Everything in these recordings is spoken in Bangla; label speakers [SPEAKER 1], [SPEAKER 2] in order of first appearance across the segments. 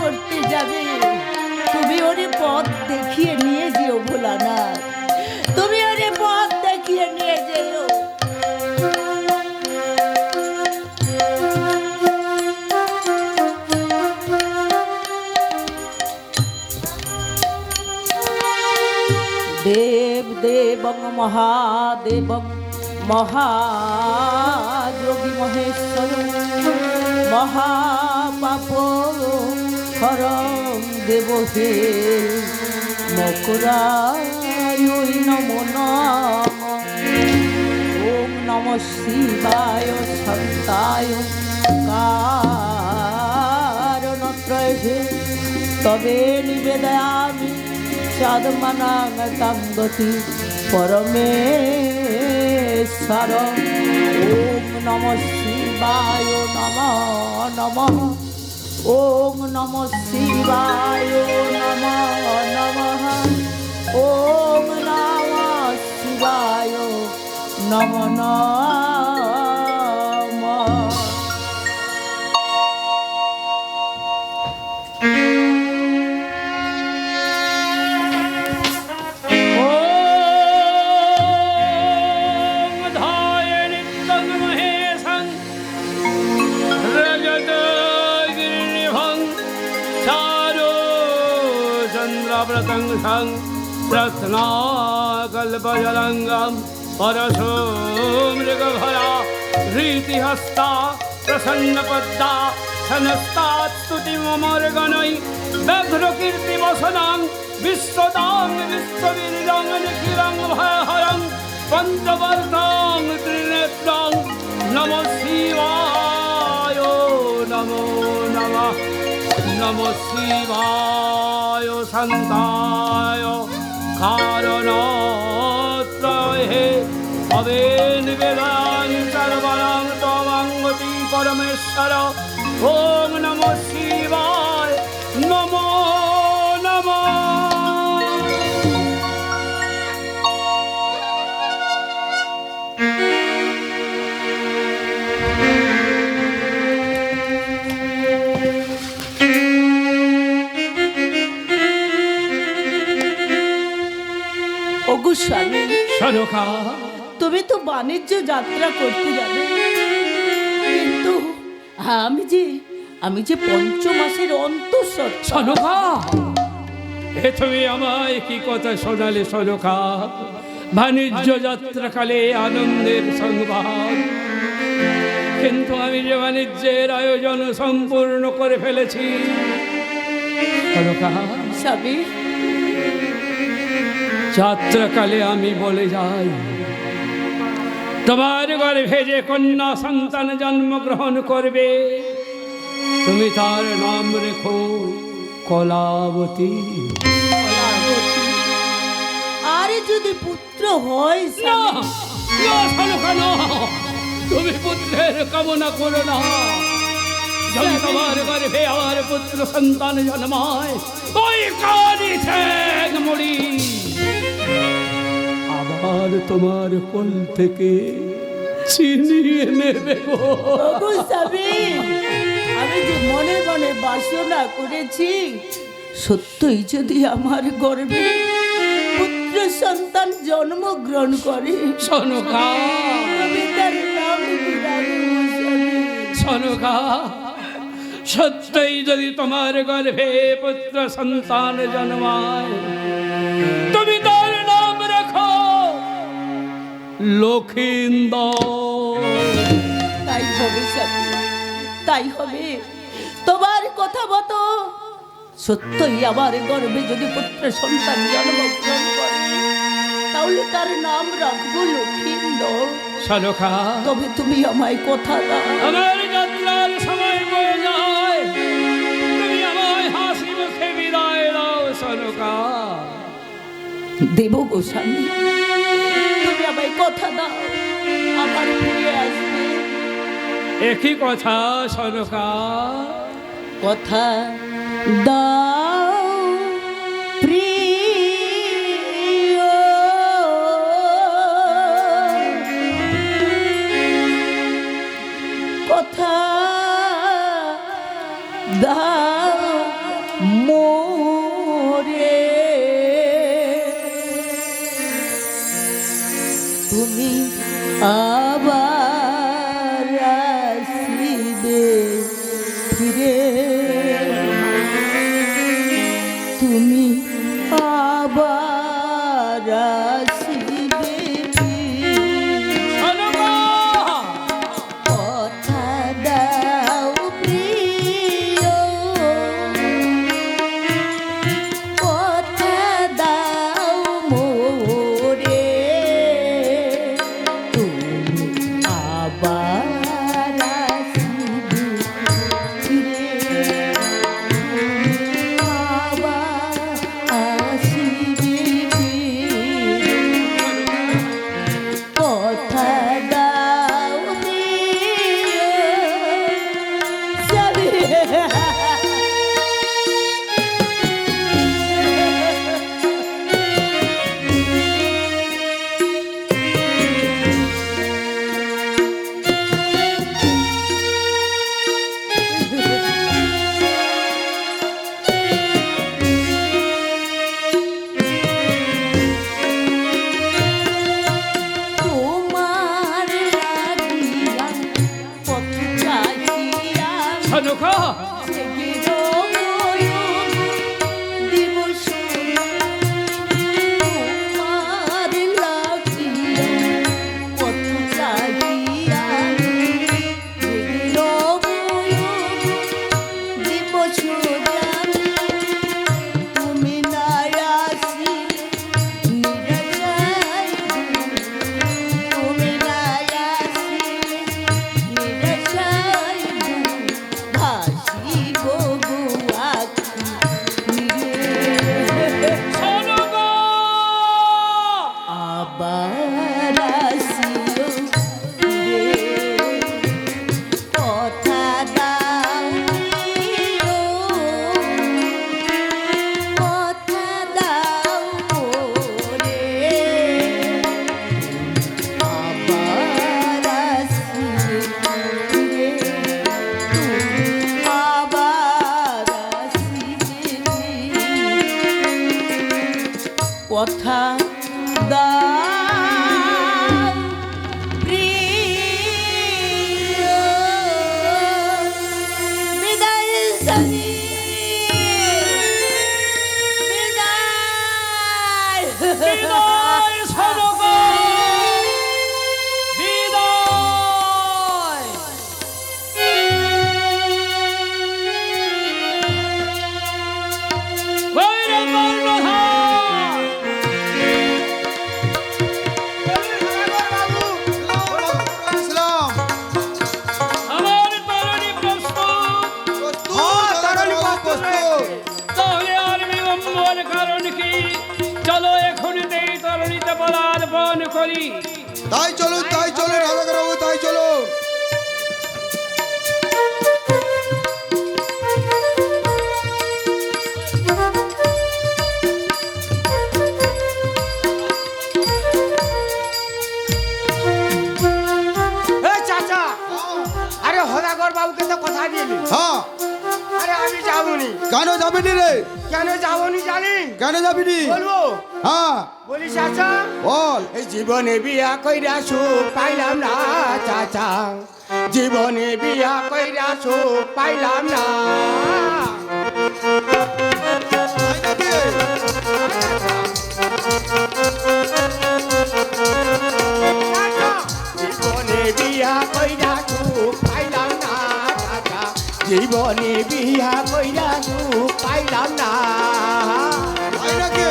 [SPEAKER 1] করতে যাবে, তুমি ওরে পথ দেখিয়ে নিয়ে যেও ভোলানাথ, তুমি ওরে পথ দেখিয়ে নিয়ে যেও। দেব দেবং মহাদেবং মহাযোগী মহেশ্বর মহাপাপ হরং দেব হে মকরায় নমো নমঃ। ওম নমঃ শিবায় শান্তায় কারণত্রয়ে তবে নিবেদয়ামি চাঁদমানাং তাঙ্গতি পরমেশ্বর। ওম নমঃ শিবায় নমঃ নমঃ। ওম নমঃ শিবায় নমঃ নমঃ। ওম নমঃ শিবায় নমঃ নমঃ।
[SPEAKER 2] रत्नाकल्पजलङ्गं परशो मृगभरा रीतिहस्ता प्रसन्नपद्मा धनस्तास्तुतिममर्गणै व्यघ्रकीर्तिवसनं विश्वदां विश्ववीर्यं निखिलं भयहरं पञ्चवर्णं त्रिनेत्रं नमः शिवाय नमो नमः। नमः शिवाय शान्ताय कारणत्रये तवे निवेदयामि सर्वं त्वमङ्गति परमेश्वर। ॐ नमः शिवाय नमो नमः।
[SPEAKER 1] ওগো স্বামী,
[SPEAKER 2] সনকা
[SPEAKER 1] তুমি তো বাণিজ্য যাত্রা করতে যাবে, কিন্তু আমি যে পঞ্চমাসের অন্তঃসত্ত্বা।
[SPEAKER 2] সনকা এ তুমি আমায় কি কথা শোনালে সনকা? বাণিজ্য যাত্রাকালে আনন্দের সংবাদ, কিন্তু আমি যে বাণিজ্যের আয়োজন সম্পূর্ণ করে ফেলেছি। সনকা
[SPEAKER 1] স্বামী,
[SPEAKER 2] যাত্রাকালে আমি বলে যাই, তোমার গর্ভে যে কন্যা সন্তান জন্মগ্রহণ করবে তুমি তার নাম রেখো কলাবতী।
[SPEAKER 1] আরে যদি পুত্র হয়
[SPEAKER 2] না,
[SPEAKER 1] স্বামী,
[SPEAKER 2] না সনকা, না, তুমি পুত্রের কামনা করো না। যদি তোমার গর্ভে আমার পুত্র সন্তান জন্মায় ওই কানি ঠ্যাং মুড়ি আবার তোমার কোল থেকে ছিনিয়ে নেবে গো।
[SPEAKER 1] ওগো স্বামী, আমি যে মনে মনে বাসনা করেছি, সত্যই যদি আমার গর্ভে পুত্র সন্তান জন্মগ্রহণ করে,
[SPEAKER 2] সনকা,
[SPEAKER 1] আমি তার নাম কি রাখবো স্বামী?
[SPEAKER 2] সনকা, সত্যই যদি তোমার গর্ভে পুত্র সন্তান জন্মায় তুমি তার নাম রাখো লক্ষিন্দর।
[SPEAKER 1] তাই হবে স্বামী, তাই হবে। তোমার কথা মতো সত্যই আমার গর্ভে যদি পুত্র সন্তান জন্মগ্রহণ করে, তাহলে তার নাম রাখবো লক্ষিন্দর।
[SPEAKER 2] সনকা,
[SPEAKER 1] তবে তুমি আমায় কথা দাও।
[SPEAKER 2] আমার যাত্রার সময় হয়ে যায়, তুমি আমায় হাসি মুখে বিদায় দাও সনকা।
[SPEAKER 1] দেব গোস্বামী, তুমি আমায় কথা দাও, আবার ফিরে আসবে।
[SPEAKER 2] একই কথা সনকা।
[SPEAKER 1] কথা দাও প্রিয়, কথা দাও তুমি আবার আসিবে
[SPEAKER 2] শোনো গো,
[SPEAKER 1] কথা দাও প্রিয়, কথা দাও মোরে, তুমি আবার আসিবে ফিরে, আবার আসিবে ফিরে, কথা দাও প্রিয়, যাবে। তোমার লাগিয়া পথ চাহিয়া
[SPEAKER 2] শোনো গো,
[SPEAKER 1] দিবস তোমার লাগিয়া পথ চাহিয়া দিবস তুমি না আসিলে নিরাশায় তুমি না আসিলে নিরাশায় ভাসিব গো আখি রে।
[SPEAKER 2] শোনো গো,
[SPEAKER 1] আবার আসিও ফিরে, কথা দাও প্রিয়, কথা দাও মোরে, আবার আসিবে ফিরে, আবার আসিবে ফিরে, কথা দাও প্রিয়। বিদায় সখী, বিদায়।
[SPEAKER 2] বিদায় শোনো গো, বিদায়। বৈরব বর্ণধার, আমার তরুণী প্রস্তুত, তাহলে আর বিলম্বর কারণ কি? চলো এখনই তরুণীতে পদার্পণ করি।
[SPEAKER 3] তাই চলুন রাধাকর বাবু, তাই চলুন।
[SPEAKER 4] চাচা, আরে হদাগর বাবুকে তো কথা দিলি।
[SPEAKER 3] হ্যাঁ,
[SPEAKER 4] আরে আমি যাবনি।
[SPEAKER 3] কেন যাবিনি রে?
[SPEAKER 4] কেন যাবনি জানি?
[SPEAKER 3] কেন যাবিনি?
[SPEAKER 4] বলবো?
[SPEAKER 3] হ্যাঁ
[SPEAKER 4] বলি চাচা,
[SPEAKER 3] বল।
[SPEAKER 4] এই জীবনে বিয়া কইরা সুখ পাইলাম না চাচা, জীবনে বিয়া কইরা সুখ পাইলাম না।
[SPEAKER 3] তাই নাকি?
[SPEAKER 4] চাচা, জীবনে বিয়া কইরা সুখ পাইলাম না চাচা, জীবনে বিয়া কইরা সুখ পাইলাম না।
[SPEAKER 3] তাই নাকি?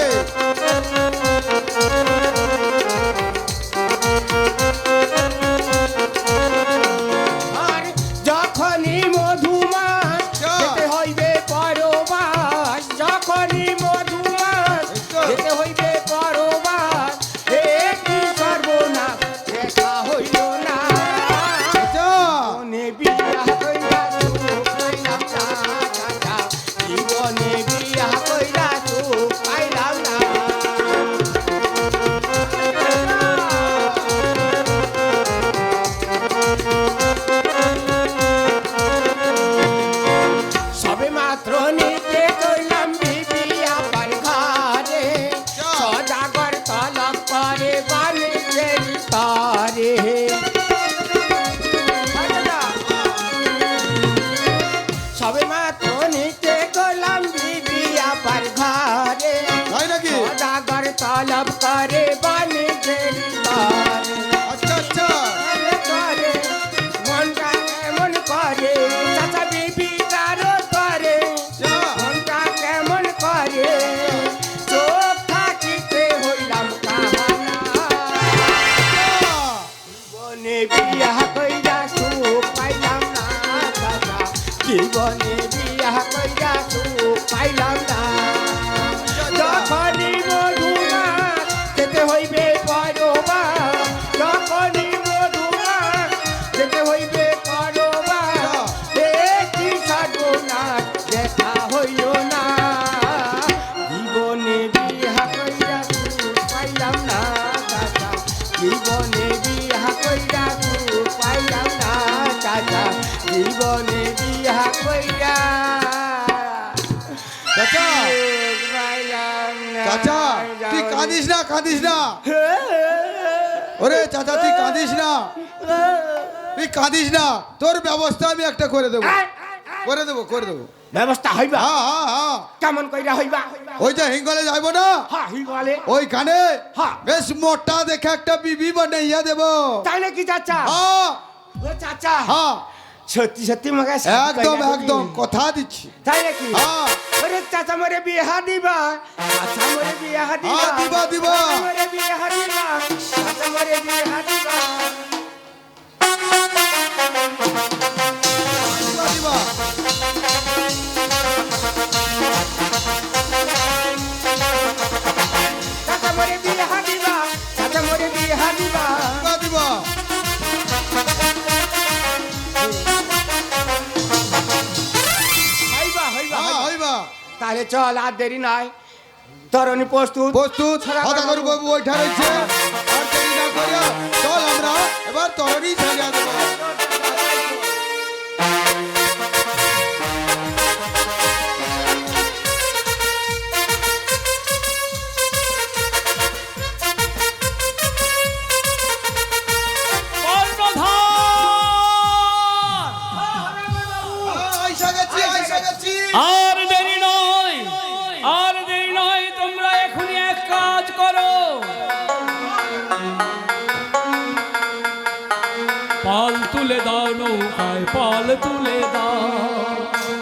[SPEAKER 4] আর যখনই মধুমাস যেতে হইবে পরবাস, যখনই মধুমাস যেতে হইবে পরবাস, এ কি সর্বনাশ দেখা হইল না।
[SPEAKER 3] আচ্ছা,
[SPEAKER 4] জীবনে বিয়া কইরা সুখ পাইলাম না চাচা, জীবনে বিয়া কইরা সুখ পাইলাম না। তনিতে গোলাম বিবি আপার ঘরে
[SPEAKER 3] তাই নাকি
[SPEAKER 4] সদাগর তলব করে বাণিজ্যের বারে
[SPEAKER 3] আচ্ছা আচ্ছা
[SPEAKER 4] করে মনটা কেমন করে চাচা বিবি কারো করে
[SPEAKER 3] যা।
[SPEAKER 4] মনটা কেমন করে চোখ থাকিতে হইলাম কাহানা জীবনে বিয়া কইরা সুখ পাইলাম না দাদা জীবনে বিয়া কইরা সুখ পাইলাম না যখনই মধুমা যেতে হইবে পরবা যখনই মধুমা যেতে হইবে পরবা একটি সাধনা দেখা হইল না জীবনে বিয়া কইরা সুখ পাইলাম না দাদা জীবনে বিয়া কইরা সুখ পাইলাম না দাদা জীবনে বিয়া কইরা
[SPEAKER 3] চাচা
[SPEAKER 4] সুখ পাইলাম না
[SPEAKER 3] চাচা তুই কাঁদিস না কাঁদিস না ওরে চাচা তুই কাঁদিস না তুই কাঁদিস না তোর ব্যবস্থা আমি একটা করে দেবো করে দেবো করে দেবো
[SPEAKER 4] ব্যবস্থা হইবা
[SPEAKER 3] হ্যাঁ হ্যাঁ হ্যাঁ
[SPEAKER 4] কেমন কইরা হইবা
[SPEAKER 3] ওই যে হিঙ্গলে যাইবো না
[SPEAKER 4] হ্যাঁ হিগলে
[SPEAKER 3] ওইখানে
[SPEAKER 4] হ্যাঁ।
[SPEAKER 3] বেশ মোটা দেখে একটা বিবি বানাইয়া দেবো
[SPEAKER 4] তাই নাকি চাচা
[SPEAKER 3] হ্যাঁ
[SPEAKER 4] ও চাচা
[SPEAKER 3] হ্যাঁ
[SPEAKER 4] সত্যি সত্যি মগে
[SPEAKER 3] একদম একদম কথা দিচ্ছি
[SPEAKER 4] তাই নাকি
[SPEAKER 3] হ্যাঁ
[SPEAKER 4] ওরে চাচা মরে বিয়া দিবা চাচা মরে বিয়া দিবা
[SPEAKER 3] হ্যাঁ, দিবা, দিবা।
[SPEAKER 4] চাচা মরে বিয়া দিবা চাচা মরে বিয়া দিবা
[SPEAKER 3] দিবা, দিবা।
[SPEAKER 4] চাচা মরে বিয়া দিবা চাচা মরে বিয়া দিবা
[SPEAKER 3] দিবা, দিবা।
[SPEAKER 4] হইবা হইবা
[SPEAKER 3] হ্যাঁ, হইবা।
[SPEAKER 4] তাহলে চল আর দেরি নাই তরণী প্রস্তুত
[SPEAKER 3] প্রস্তুত সদাগর বাবু ওইটা রয়েছে আর দেরি না করিয়া চল আমরা এবার তরণী ছাড়িয়া দেবো আইসা গেছি আইসা গেছি
[SPEAKER 2] আর দেরি নয় আর দেরি নয় তোমরা এখনই এক কাজ করো পাল তুলে দাও নৌকায় পাল তুলে দাও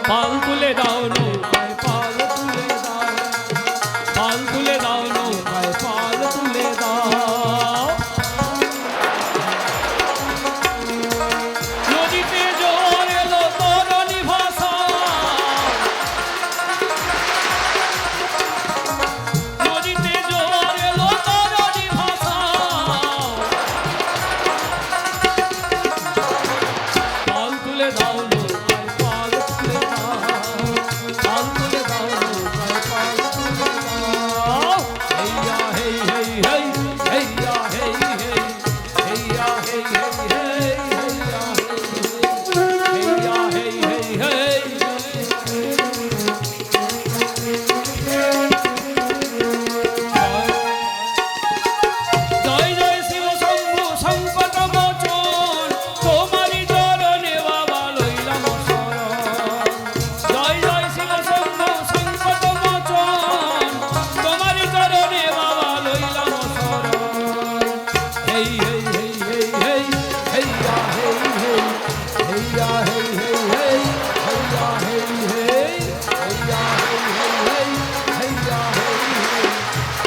[SPEAKER 2] পাল তুলে দাও নৌকায় পাল তুলে দাও পাল তুলে দাও নৌকায় পাল তুলে দাও নদীতে জোয়ার এলো তরণী ভাষা নদীতে জোয়ার এলো তরণী ভাষা পাল তুলে দাও নৌকায় পাল তুলে দাও পাল তুলে দাও নৌকায় পাল তুলে দাও হেইয়া হেই হেই হেই হেইয়া হেই হেই হেইয়া হেই হেই হেই হেইয়া হেই হেই হেইয়া হেই হেই হেই জয় জয় শিব শম্ভু সংকট মোচন তোমারি চরণে বাবা লইলাম শরণ জয় জয় শিব শম্ভু সংকট মোচন তোমারি চরণে বাবা লইলাম শরণ হেই হেই হেই হেই হেই হেইয়া হেই হেই হেইয়া হেই হেই হেই হেইয়া হেই হেই হেইয়া হেই হেই হেই হেইয়া হেই হেই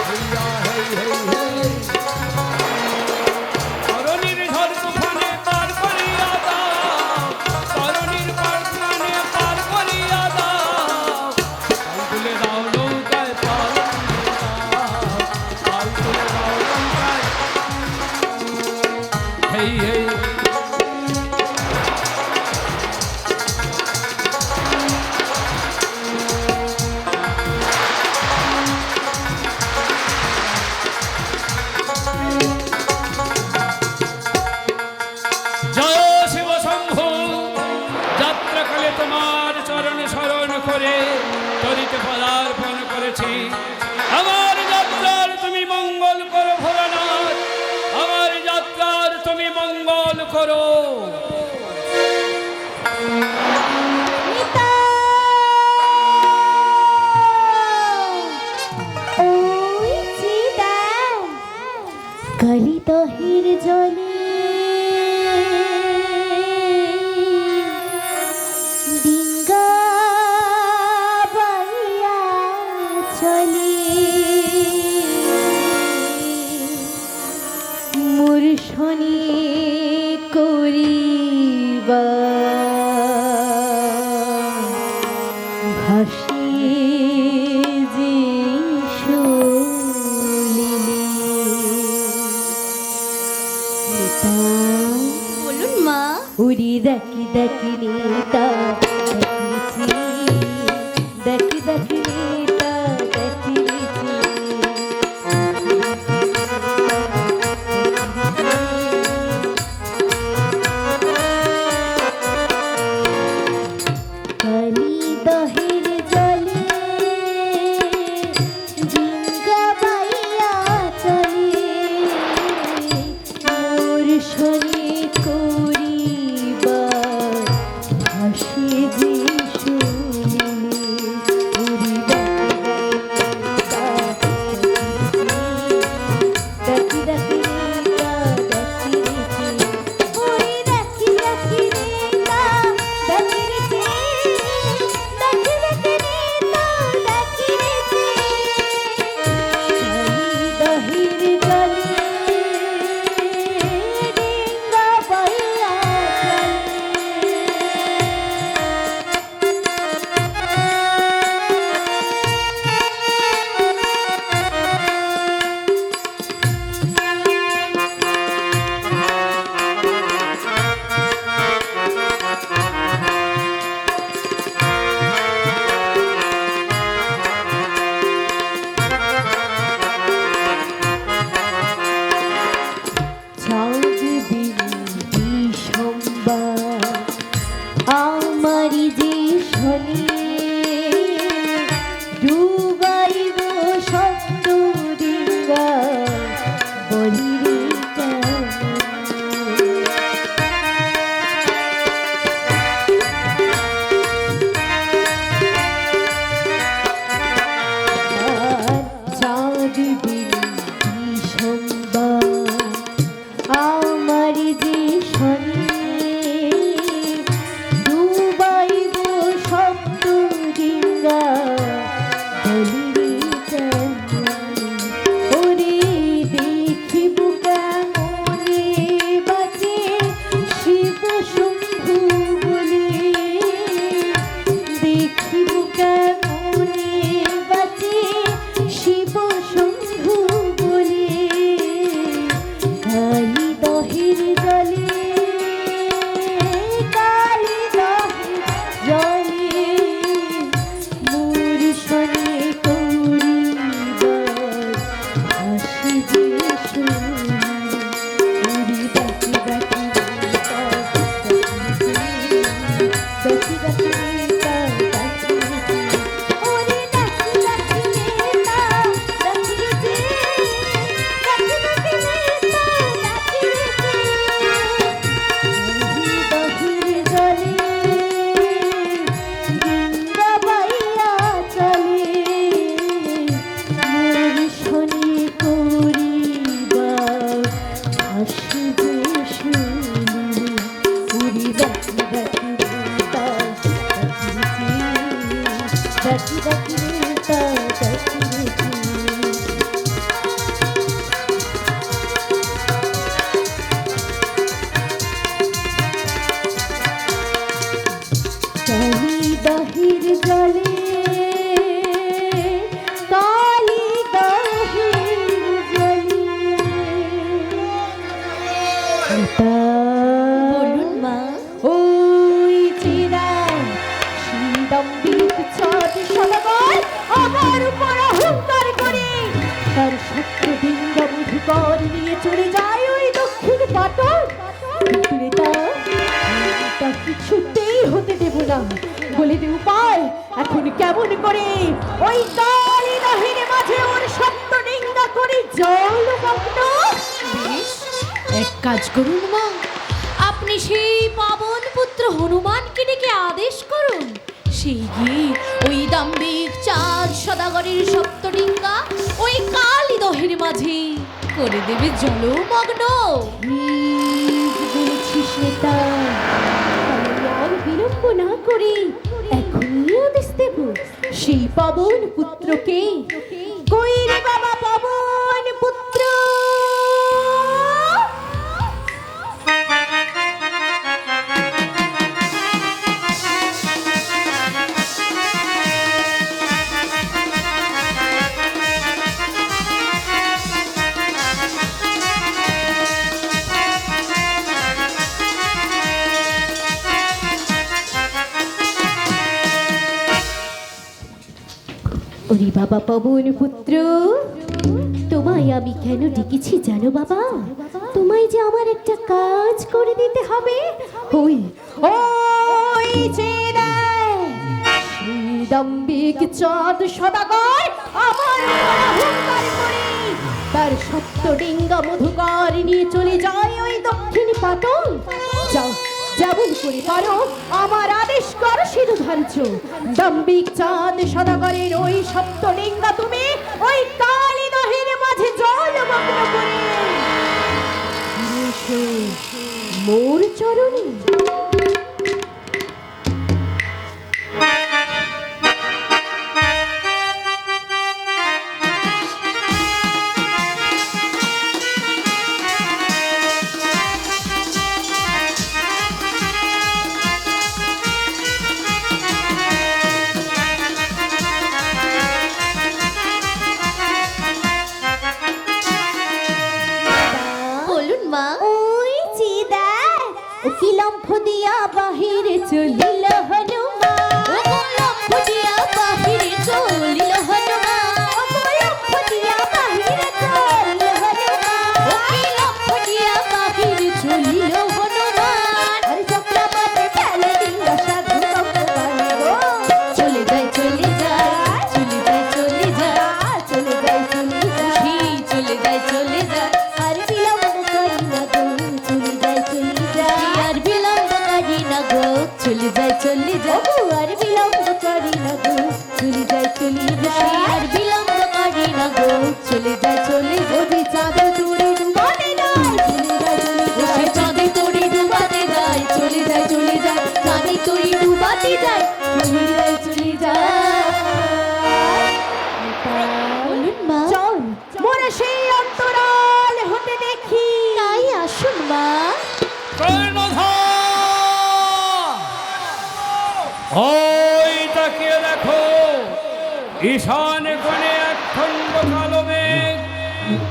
[SPEAKER 2] হেইয়া হেই হেই হেই তরণীর ঝড় তুফানে পার করিয়া দাও তরণীর পারখানে পার করিয়া দাও পাল তুলে দাও নৌকায় পাল তুলে দাও পাল তুলে দাও নৌকায় হেই হেই জয় শিব শম্ভু যাত্রাকালে তোমার চরণ স্মরণ করে তরিতে পদার্পণ করেছি আমার যাত্রার তুমি মঙ্গল করো ভোলানাথ আমার যাত্রার তুমি মঙ্গল করো
[SPEAKER 1] নিতাই হাসি যে শুলিলে।
[SPEAKER 5] বলুন মা।
[SPEAKER 1] উড়ি দেখি দেখি নেতা দেখিছি, দেখি দেখি নেতা দেখিছি। কালি দহের জলে জিঙ্গা বাইয়া চলে, মোর শনি করিবা হাসি যে শুনিলে। উড়ি দেখি দেখি নেতা দেখিছি, উড়ি দেখি দেখি নেতা দেখিছি, দেখি দেখি নেতা দেখিছি। কালি দহির জলে ডিঙ্গা বাইয়া চাঁদ বিন্দু সম্বার আমারি যে শনি, ডুবাইব শব্দ ডিঙ্গা বলিরে কেমন। চাঁদ বিন্দু সম্বার আমার যে শনি, ডুবাইব শব্দ ডিঙ্গা বলিরে কেমন। ওরে দেখিব কেমনে বাঁচে শিব শম্ভু বলে, দেখিব কেমনে বাঁচে শিব শম্ভু বলে। কালি দহের জলে, কালি দহের জলে মোর শনি করিবার হাসি যে শুনিলে। উড়ি দেখি দেখি নেতা দেখিছি, দেখি দেখি নেতা দেখিছি। উড়ি দেখি দেখি নেতা দেখিছি, দেখি দেখি নেতা দেখিছি। দহির জলে ডিঙ্গা বাইয়া চলে, মোর শনি করিবার হাসি যে শুনিলে। উড়ি দেখি দেখি নেতা দেখিছি, দেখি দেখি নেতা দেখিছি। কালি দহির জলে, কালি দহির জলে। বলুন মা। ওই চিরায় সিদম্বিক ছাদ সদাগর আমার উপর অহংকার করে তার সত্য ডিঙ্গা মধুকর নিয়ে চলে যায় ওই দক্ষিণ পাটন। তা কিছুতেই হতে দেব না। বলে দে উপায়, এখন কেমন করে ওই কালি দহির মাঝে ওর সত্য ডিঙ্গা করে জলমগ্ন।
[SPEAKER 5] বেশ, এক কাজ করুন মা, আপনি সেই পাবন পুত্র হনুমানকে ডেকে আদেশ করুন, সেই গিয়ে ওই দাম্ভিক চাঁদ সদাগরের সপ্তডিঙ্গা ওই কালি দহের মাঝে করে দেবে জলমগ্ন।
[SPEAKER 1] বলেছিস নেতা, তাহলে আর বিলম্ব না করে এখনই আদেশ দেব সেই পাবন পুত্রকে। কই রে বাবা পাবন পুত্র?
[SPEAKER 5] ওরে বাবা পবন পুত্র, তোমায় আমি কেন ডেকেছি জানো বাবা? তোমায় যে আমার একটা কাজ করে দিতে হবে। ওই ওই যে দাম্বিক চাঁদ সদাগর আমার অহংকার করে তার সপ্তডিঙ্গা মধুকর নিয়ে চলে যায় ওই দক্ষিণ পাটন। যাও, যেমন করে পারো আমার আদেশ করো শিরোধার্য। দাম্বিক চাঁদ সদাগরের ওই সপ্তডিঙ্গা তুমি ওই কালী নহের মাঝে জলমগ্ন করে এসো মোর চরণে। বলুন মা। ওই চিদার কি লম্ফ দিয়া বাহিরে চলিল হনুমান, লম্ফ দিয়া বাহিরে চলিল হনুমান, লম্ফ দিয়া বাহিরে চলিল হনুমান, লম্ফ দিয়া বাহিরে চলিল হনুমান। আরে চক্রবর্তী ফেলে দিল সাধু কম্পকারে গো, চলে যায় চলে যায় চলে যায় চলে যায় চলে যায় চলে যায় চলে যায় চলে যায়। আর বিলম্ব করি না গো চলে যায় চলে যায়, আর বিলম্ব করি না গো চলে যায় চলে যায়, আর বিলম্ব করি না গো চলে যায় চলে যায়, আর বিলম্ব করি না গো চলে যায় চলে যায়। চাঁদে তোরে ডুবাতে যায় চলে যায় চলে যায়, চাঁদে তোরে ডুবাতে যায় চলে যায় চলে যায়, চাঁদে তোরে ডুবাতে যায় চলে যায় চলে যায়। বলুন মা। চল মোরা সেই অন্তরাল হতে দেখি। তাই আসুন মা।
[SPEAKER 2] কর্ণধার! ওই তাকিয়ে দেখো, ঈশান কোণে একখণ্ড কালো মেঘ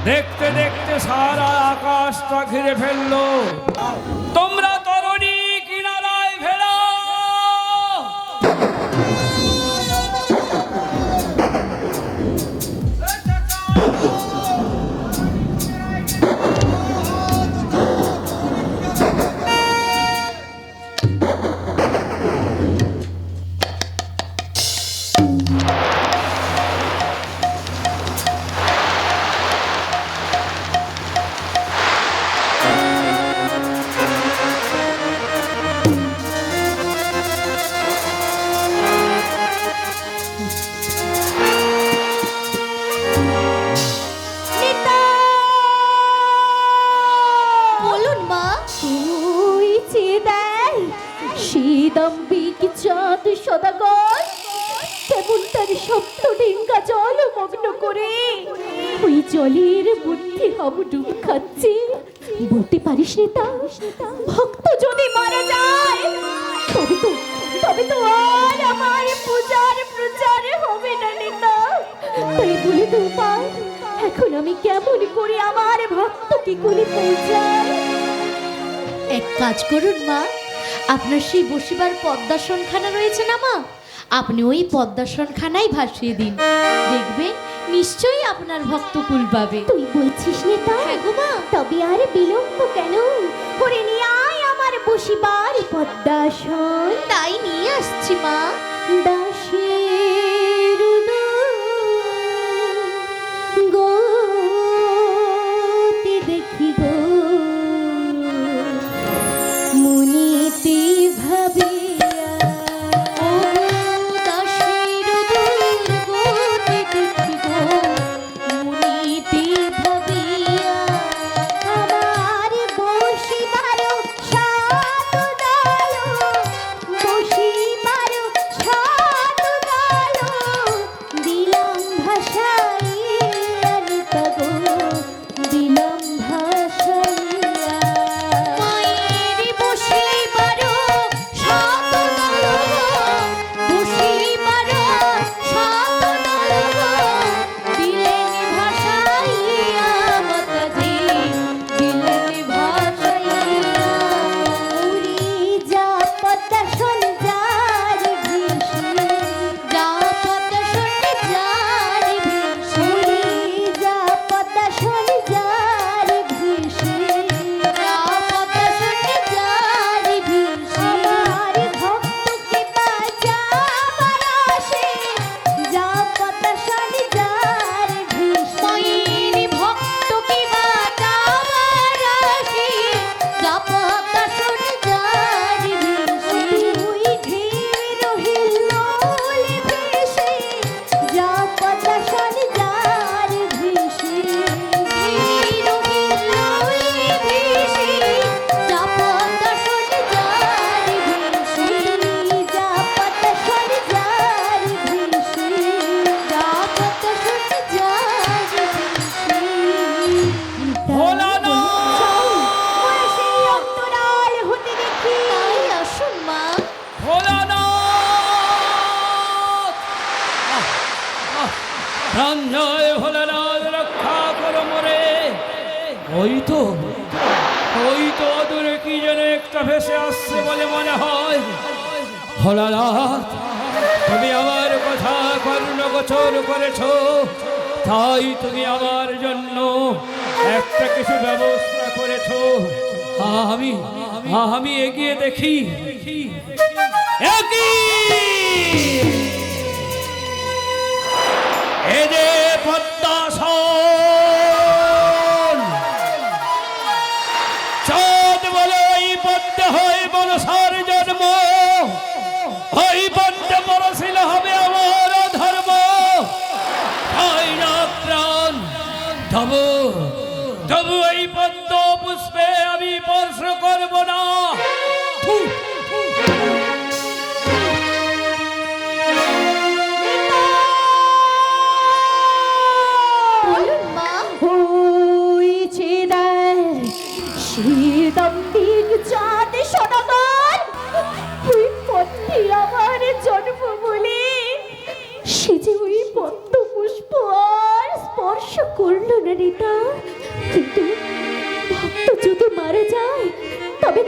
[SPEAKER 2] দেখতে দেখতে সারা আকাশটা ঘিরে ফেললো। তোমরা তরুণী কিনারায় ভেড়া।
[SPEAKER 5] বলুন মা। ওই চিদার শীদম্বিক চাঁদ সদাগর কেমন তার সপ্তডিঙ্গা জলমগ্ন করে ওই জলের বুদ্ধি হাম ডুব খাচ্ছে। বলতে পারিস নেতা, ভক্ত যদি মারা যায় তবে তো আর আমার পূজার প্রচার হবে না নেতা। তাই বলে তো উপায়, এখন আমি কেমন করে আমার ভক্তকে কুলে পৌঁছাই? এক কাজ করুন মা, আপনার সেই বসিবার পদ্মাসনখানা রয়েছে না মা, আপনি ওই পদ্মাসনখানাই ভাসিয়ে দিন, দেখবেন নিশ্চয়ই আপনার ভক্ত কুল পাবে। তুই বলছিস নেতা? হ্যাঁ গো মা। তবে আর বিলম্ব কেন, করে নিয়ে আয় আমার বসিবার পদ্মাসন। তাই নিয়ে আসছি মা। দাসের গতি দেখি গো মুনিতে ভাবিয়া, ও দাসের গতি দেখি গো মুনিতে ভাবিয়া, আমার বসিবার সাত দালো, বসিবার সাত
[SPEAKER 2] প্রাঞ্জয় ভোলানাথ রক্ষা করো মোরে। ওই তো দূরে কি যেন একটা ভেসে আসছে বলে মনে হয়। ভোলানাথ, তুমি আমার কথা কর্ণগোচর করেছ, তাই তুমি আমার জন্য একটা কিছু ব্যবস্থা করেছ। আমি এগিয়ে দেখি। এ যে পদ্মাসন, চাঁদ বলে ওই পদ্মে হয় মনসার জন্ম, ওই পদ্মে পরশিল হবে আমার ধর্ম। হয় না প্রাণ, তবু এই পদ্ম পুষ্পে আমি স্পর্শ করব না।
[SPEAKER 5] বলুন মা। ওই যে দেখ শীতম্বিক চাঁদ সনাতন, ওই পথটি আমার জন্মভূমি। সে যে ওই পদ্ম পুষ্প আর স্পর্শ করল না রিতা। কিন্তু ভক্ত যদি মারা যায় তবে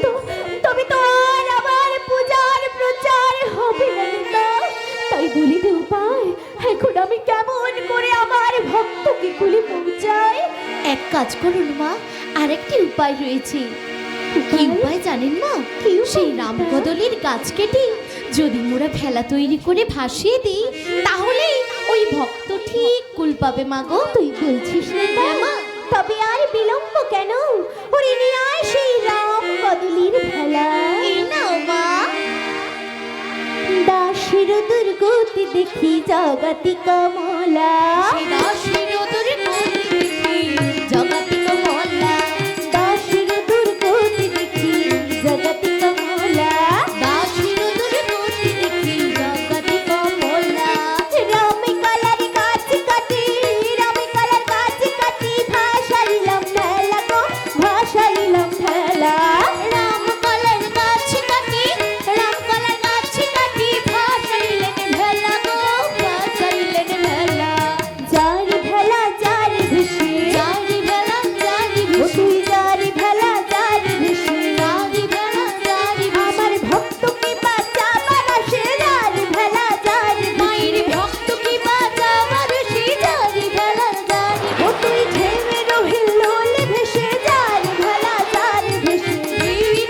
[SPEAKER 5] তো আর আমার পূজার প্রচার হবে না রিতা। তাই বলিতে উপায়, এখন আমি কেমন করে আমার ভক্তকে কুলে পৌঁছাই? এক কাজ করুন মা, আরেকটি উপায় রয়েছে। কি উপায় জানেন মা? সেই রামকদলির গাছ কেটে যদি মোরা ভেলা তৈরি করে ভাসিয়ে দিই, তাহলে ওই ভক্ত ঠিক কুল পাবে মা গো। তুই বলছিস না মা? তবে আর বিলম্ব কেন? ওরে নিয়ে আয় সেই রামকদলির ভেলা। এই নাও মা। দাসের দুর্গতি দেখি জগতি কমলা, দাসের দুর্গতি দেখি জগতি কমলা, দাসের দুর্গতি দেখি জগতি কমলা, দাসের দুর্গতি দেখি জগতি কমলা। রামে কালার গাছ কাটি, রামে কালার গাছ কাটি, ভাসাইলাম ঠেলা গো, ভাসাইলাম ঠেলা। রাম কালার গাছ কাটি, রাম কালার গাছ কাটি, ভাসাইলেন ভেলা গো, ভাসাইলেন ভেলা। যারি ভেলা যারি ভেসে, যারি ভেলা যারি ভেসে, যারি ভেলা যারি ভেসে, যারি ভেলা যারি ভেসে। আমার ভক্ত কি বাঁচাবার আসে, যারি ভেলা যারি মায়ের ভক্ত কি বাঁচাবার আসে, যারি ভেলা যারি। ও তুই ঝেমে রহিল্লোলে ভেসে, যারি ভেলা যারি ভেসে,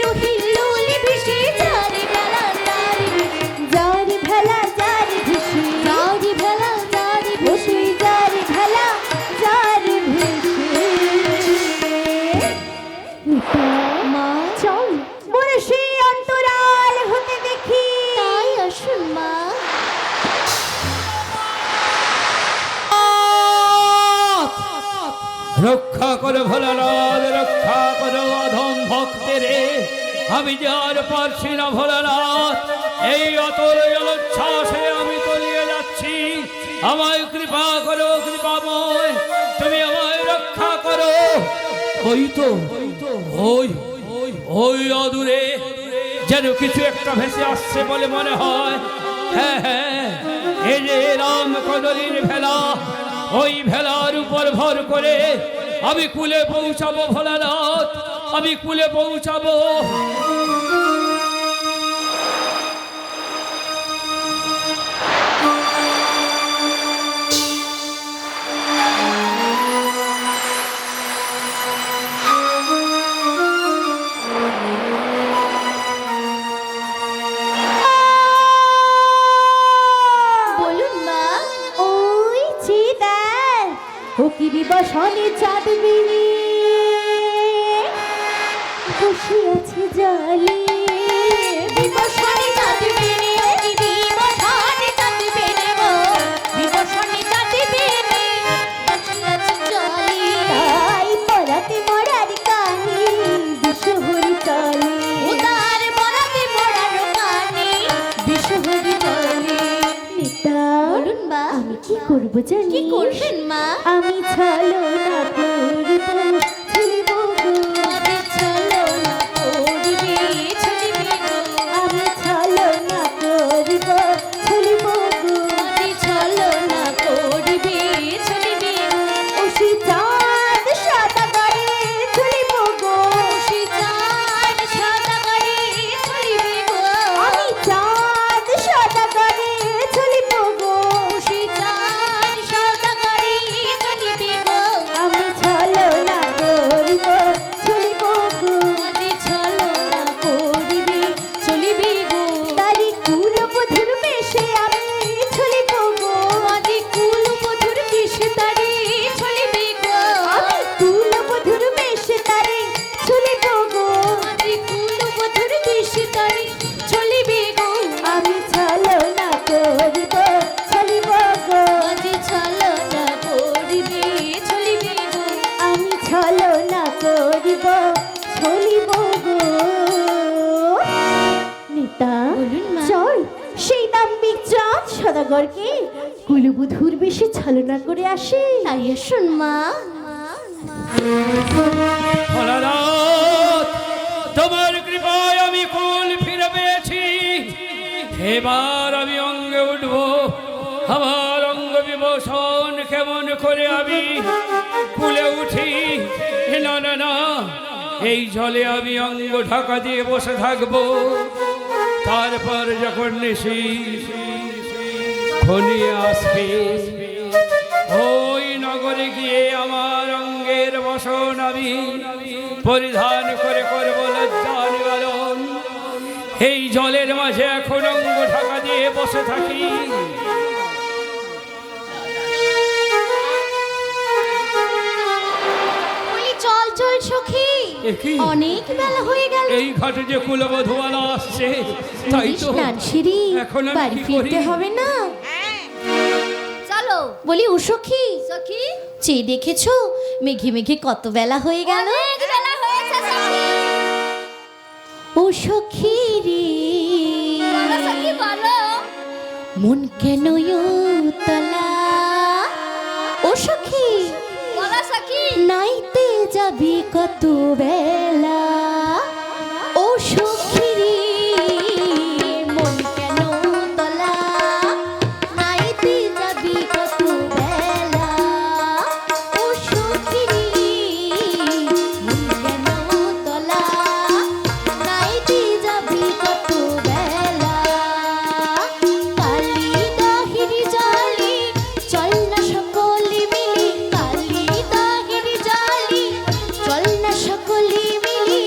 [SPEAKER 5] রহিল্লোলে ভেসে, যারি ভেলা যারি ভেসে, যারি ভেলা যারি ভেসে, যারি ভেলা যারি ভেসে, যারি ভেলা যারি ভেসে। মা চল মোরে সেই অন্তরাল হতে দেখি। তাই আসুন মা।
[SPEAKER 2] রক্ষা করো ভোলানাথ, রক্ষা করো অধম ভক্তের। আমি যে আর পারছি না ভোলানাথ, এই অতল জলোচ্ছ্বাসে আমি তলিয়ে যাচ্ছি। আমায় কৃপা করো কৃপাময়, তুমি আমায় রক্ষা করো। ওই অদূরে যেন কিছু একটা ভেসে আসছে বলে মনে হয়। হ্যাঁ, এই যে রামকদলির ভেলা, ওই ভেলার উপর ভর করে আমি কুলে পৌঁছাবো ভোলানাথ, আমি কুলে পৌঁছাবো।
[SPEAKER 5] বলুন মা। ওই যে দেখ ও কি বিবসনে চাঁদ বিনি বসে আছে জলে, বিবসনে চাঁদ বিনি, ও কি বিবসনে চাঁদ বিনি গো, বিবসনে চাঁদ বিনি বসে আছে জলে। তাই মরাতে মরার কানি বিশ্বহরি চলে, উদার মরাতে মরার কানি বিশ্বহরি চলে। বলুন মা, আমি কি করব জানি? কি করবেন মা? আমি ছলনা করব, ছুলিব গো, আমি ছলনা করব, ছুলিব গো, আমি ছলনা করব, ছুলিব গো, আমি ছলনা করব, সদাগরকে কুলবধূর বেশে ছলনা করে আসে। তাই আসুন মা।
[SPEAKER 2] ভোলানাথ, তোমার কৃপায় আমি কুল ফিরে পেয়েছি। এবার আমি অঙ্গে উঠব। আমার অঙ্গ বিবসন কেমন করে আমি কুলে উঠি? না না না, এই জলে আমি অঙ্গ ঢাকা দিয়ে বসে থাকবো। তারপর যখন নিশি ঘনিয়ে আসবে, ওই নগরে গিয়ে আমার অঙ্গের বসন আমি পরিধান করে করব লজ্জা নিবারণ। এই জলের মাঝে এখন অঙ্গ ঢাকা দিয়ে বসে থাকি।
[SPEAKER 5] বলি চল চল সখী,
[SPEAKER 2] এ কি?
[SPEAKER 5] অনেক বেলা হয়ে গেল।
[SPEAKER 2] এই ঘাটে যে কুলবধূয়ালা আসছে, তাই তো
[SPEAKER 5] স্নান সেরে
[SPEAKER 2] এখন আমি
[SPEAKER 5] বাড়ি
[SPEAKER 2] কি
[SPEAKER 5] ফিরতে
[SPEAKER 2] করি?
[SPEAKER 5] হবে না?
[SPEAKER 6] চলো
[SPEAKER 5] বলি ও সখী,
[SPEAKER 6] সখী,
[SPEAKER 5] চেয়ে দেখেছো মেঘে মেঘে কত বেলা হয়ে গেল?
[SPEAKER 6] অনেক বেলা হয়েছে সখী।
[SPEAKER 5] ও সখী রে,
[SPEAKER 6] বলো সখী বলো।
[SPEAKER 5] মন কেন তলা? ও সখী,
[SPEAKER 6] বলো সখী।
[SPEAKER 5] নাইতে যাবি কত বেলা? ও সখী রে, মন কেন তলা? নাইতে যাবি কত বেলা? ও সখী রে, মন কেন তলা? নাইতে যাবি কত বেলা? কালি দহির জালি চল না সকলে মিলি, কালি দহির জালি চল না সকলে মিলি,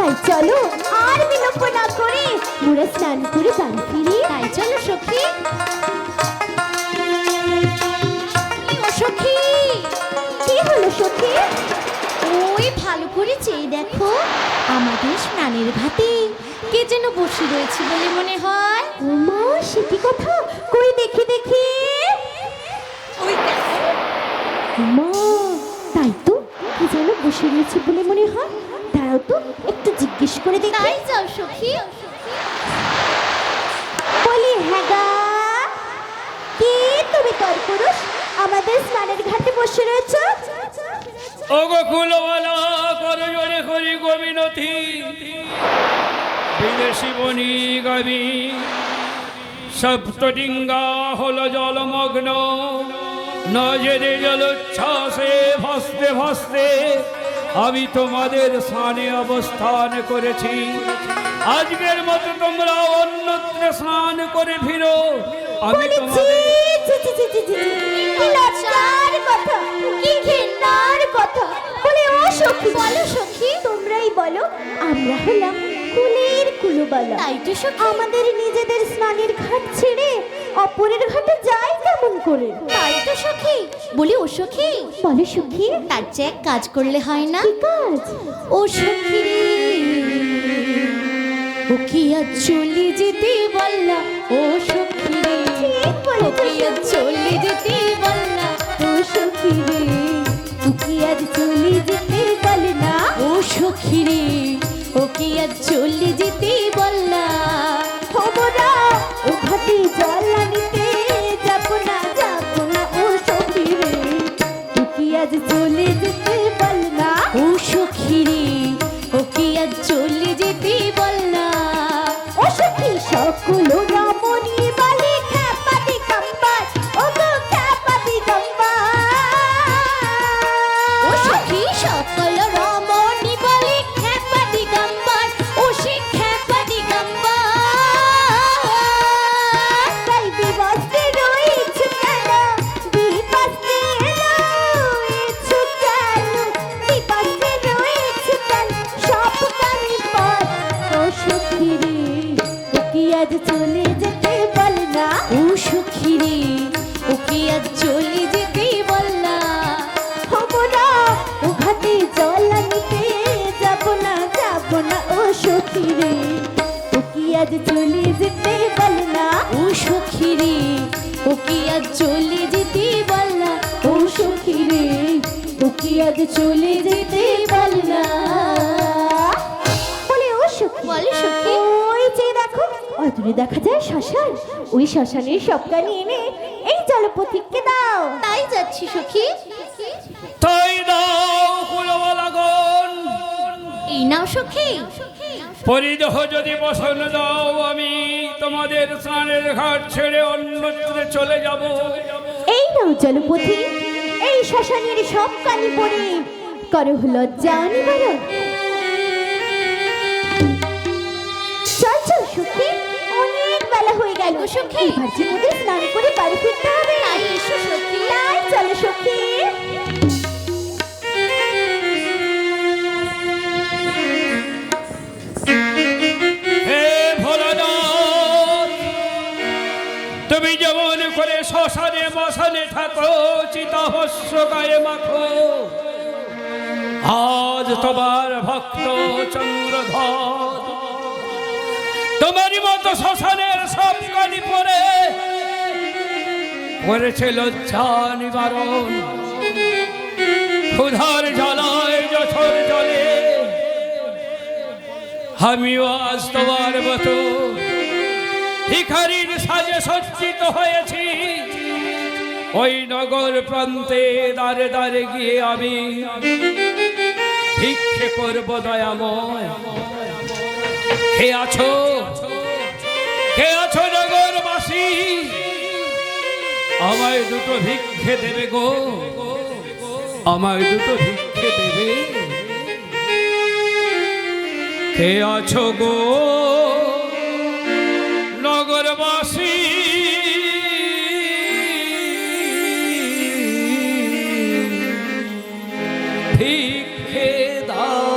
[SPEAKER 5] তাই চলো আর বিলম্ব না করে মোরা স্নান করে বাড়ি ফিরি। তাই চলো সখী। ও সখী, কি হলো সখী? ওই ভালো করে চেয়ে দেখো, আমাদের স্নানের ঘাটে কে যেন বসে রয়েছে বলে মনে হয়। ওমা, সে কি কথা? কই দেখি দেখি।
[SPEAKER 1] ওই দেখো,
[SPEAKER 5] মা, তাই তো, কি যেন বসে রয়েছে বলে মনে হয়। দাঁড়াও তো, একটু জিজ্ঞেস করে দেখি। তাই যাও সখী। বলি, হ্যাঁ গা, কে তুমি তরপুরুষ আমাদের স্নানের ঘাটে বসে রয়েছ?
[SPEAKER 2] ওগো কুলবালা করো জোরে করি গোবিনথি, বিদেশি বনি গাবি সপ্তডিঙ্গা হলো জলমগ্ন, নজরে জলোচ্ছ্বাসে ভাসতে ভাসতে আমি তোমাদের স্নানে অবস্থান করেছি। আজকের মতো তোমরা অন্যত্র স্নান করে ফিরো। আমি তোমাদের
[SPEAKER 5] লজ্জার কথা, কি ঘৃণার কথা। বলে, ও সখী, বলো সখী, তোমরাই বলো, আমরা হলাম কুলের কুলবালা। তাই তো সখী, আমাদের নিজেদের স্নানের ঘাট ছেড়ে অপরের ঘাটে যাই কেমন করে? তাই তো সখী। বলি, ও সখী, বলো সখী, তার চেয়ে এক কাজ করলে হয় না? কি কাজ? ও সখী রে, ও কি আজ চলে যেতে বললা? ও সখী রে, ও কি আজ চলে যেতে বললা? ও সখী রে, ও কি আজ চলে যেতে বল না? ও সখী রে, ও কি আজ চলে যেতে বললা? খবরা, ও ঘাটে জল আনিতে যাব না, যাব না। ও সখী রে, ও কি আজ চলে যেতে বল না? ও সখী রে, ও কি আজ চলে যেতে বললা? ও সখী, সকল রমণী বলে খ্যাপা দিগম্বর, ও গো খ্যাপা দিগম্বর। ও সখী, সকল রমণী বলে খ্যাপা দিগম্বর, ও সে খ্যাপা দিগম্বর। তাই বিবস্ত্রে রয়েছে কেন, বিবস্ত্রে রয়েছে কেন, বিবস্ত্রে রয়েছে কেন সব কানে পর। ও সখী রে, ও কি আজ চলে যেতে বল না? ও সখী রে, ও কি আজ চলে যেতে বল না? খবরা, ও ঘাটে জল আনিতে যাব না, যাব না। ও সখী রে, ও কি আজ চলে যেতে বল না? ও সখী রে, ও কি আজ চলে যেতে বল না? ও সখী রে, ও কি আজ চলে যেতে বল না? বলে, ও সখী, বলে সখী, ওই যে দেখো, অদূরে দেখা যায় শ্মশান। ওই শ্মশানের সবখানি এনে এই জলপথিককে দাও। তাই যাচ্ছি সখী।
[SPEAKER 2] তাই দাও কুলবালাগণ,
[SPEAKER 5] এই নাও সখী।
[SPEAKER 2] পরিদেহ যদি বসন দাও, আমি তোমাদের স্নানের ঘাট ছেড়ে অন্যত্র চলে যাব।
[SPEAKER 5] এই নাও জলপথি, এই শ্মশানের সব কানি পরে করো লজ্জা নিবারণ। চল চল সখী, অনেক বেলা হয়ে গেল সখী, এবার যে মোদের স্নান করে বাড়ি ফিরতে হবে। তাই এসো সখী, তাই চলো সখী।
[SPEAKER 2] হে ভোলানাথ, তুমি যেমন করে শ্মশানে মশানে থাকো, চিতাভস্য গায়ে মাখো, আজ তোমার ভক্ত চন্দ্রধর তোমারই মতো শ্মশানের সব কানি পরে করেছে লজ্জা নিবারণ। ক্ষুধার জ্বালায় যথর জলে আমিও আজ তোমার মতো ভিখারির সাজে সজ্জিত হয়েছি। ওই নগর প্রান্তে দাঁড়ে দাঁড়ে গিয়ে আমি ভিক্ষে করব দয়াময়। কে আছো, কে আছো নগরবাসী, আমায় দুটো ভিক্ষে দেবে গো, আমায় দুটো ভিক্ষে দেবে। কে আছো গো নগরবাসী, ভিক্ষে দাও।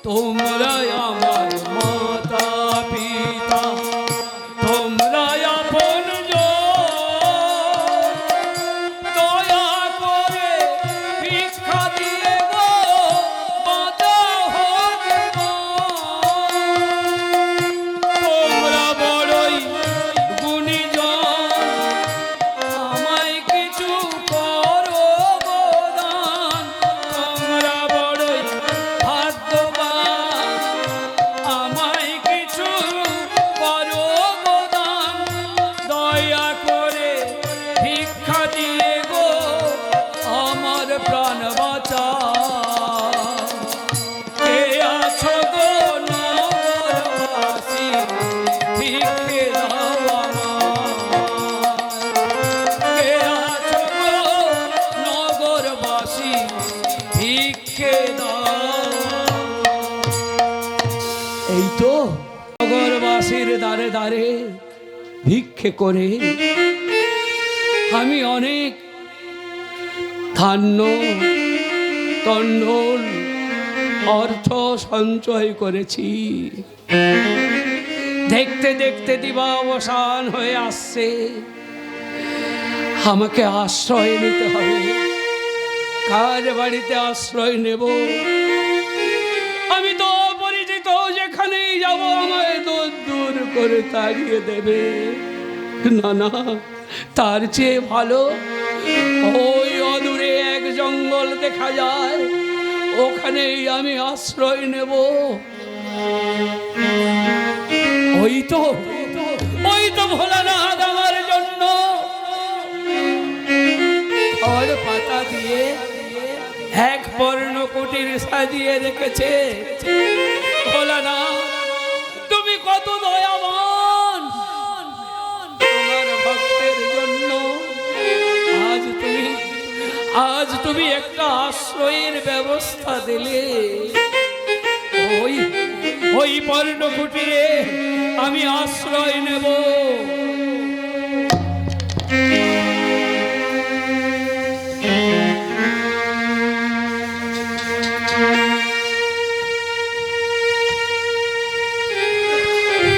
[SPEAKER 2] তোমরাই আমার মাতা পিতা, তোমরাই আপনজন, দয়া করে ভিক্ষা দিয়ে গো বাঁচাও জীবন। তোমরা বড়ই গুণীজন, আমায় কিছু করো গো দান। তোমরা বড়ই ভাগ্যবান, আমায় কিছু করো গো দান। দয়া করে ভিক্ষা দিয়ে গো আমার প্রাণ বাঁচাও। কে আছো গো নগরবাসী, ভিক্ষে দাও আমায়। কে আছো গো নগরবাসী, ভিক্ষে দাও। এই তো নগরবাসীর দ্বারে দ্বারে ভিক্ষে করে আমি অনেক ধান্য তন্ডল অর্থ সঞ্চয় করেছি। দেখতে দেখতে দিবা অবসান হয়ে আসছে, আমাকে আশ্রয় নিতে হবে। কার বাড়িতে আশ্রয় নেব? আমি তো অপরিচিত, যেখানেই যাব আমায় দূর দূর করে তাড়িয়ে দেবে। না না, তার চেয়ে ভালো ওই অদূরে এক জঙ্গল দেখা যায়, ওখানেই আমি আশ্রয় নেব। ওই তো ভোলানাথ আমার জন্য খড় পাতা দিয়ে এক পর্ণকুটির সাজিয়ে রেখেছে। ভোলানাথ, তুমি কত দয়াবান, তোমার ভক্তের জন্য আজ তুমি একটা আশ্রয়ের ব্যবস্থা দিলে। ওই পর্ণকুটিরে আমি আশ্রয় নেব।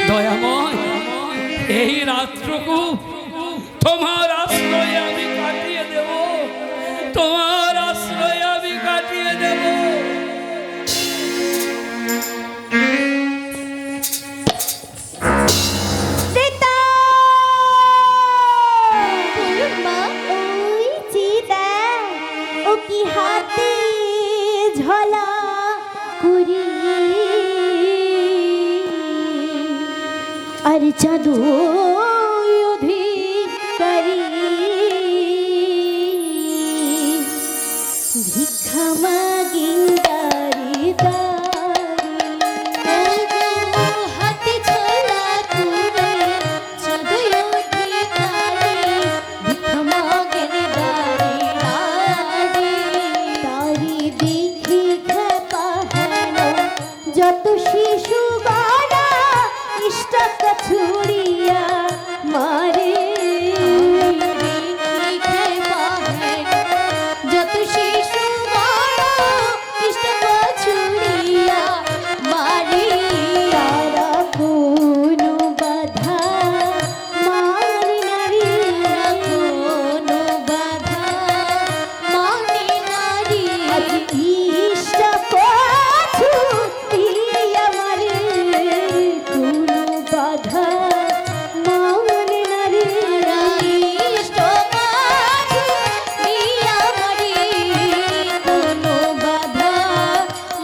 [SPEAKER 2] দয়াময়, এই রাত্রকু তোমার আশ্রয়ে আমি কাটিয়ে দেব, তোমার আশ্রয়ে আমি কাটিয়ে দেব।
[SPEAKER 6] বলুন মা, ওই যে দেখ, ও কি হাতে ঝলা করি, আর জাদু অধিকারী ভিক্ষা মাগিন্দারি হাতে ছোলা করে চাঁদই অধিকারী ভিক্ষা মাগেন তারি দেখি খেপা হেন যত শিশু গানা ইষ্টক ছুড়িয়া মারে। দেখি খেপা হেন যত শিশু গানা ইষ্টক ছুড়িয়া মারে। তারা কোনো বাধা মানে নারী, কোনো বাধা মানে নারী। আজ ইষ্টক ছুড়িয়া মারে, কোনো বাধা মানে নারী। ইষ্টক ছুড়িয়া মারে, কোনো বাধা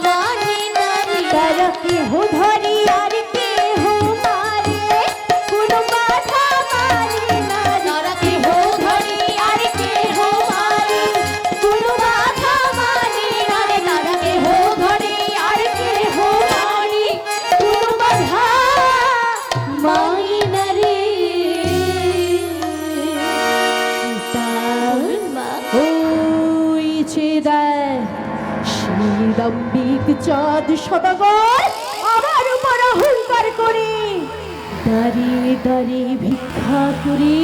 [SPEAKER 6] মানে নারী। তারা কেহ ধরি আর কেহ মারে, কোনো বাধা মানে নারী। তারা কেহ ধরি আর কেহ মারে, কোনো বাধা মানে নারী। তারা কেহ ধরি আর কেহ মারে, কোনো বাধা মানে নারী। ওই যে দেয় সেই দাম্ভিক চাঁদ সদাগর আমার উপর অহংকার করে দাঁড়িয়ে দাঁড়িয়ে ভিক্ষা করে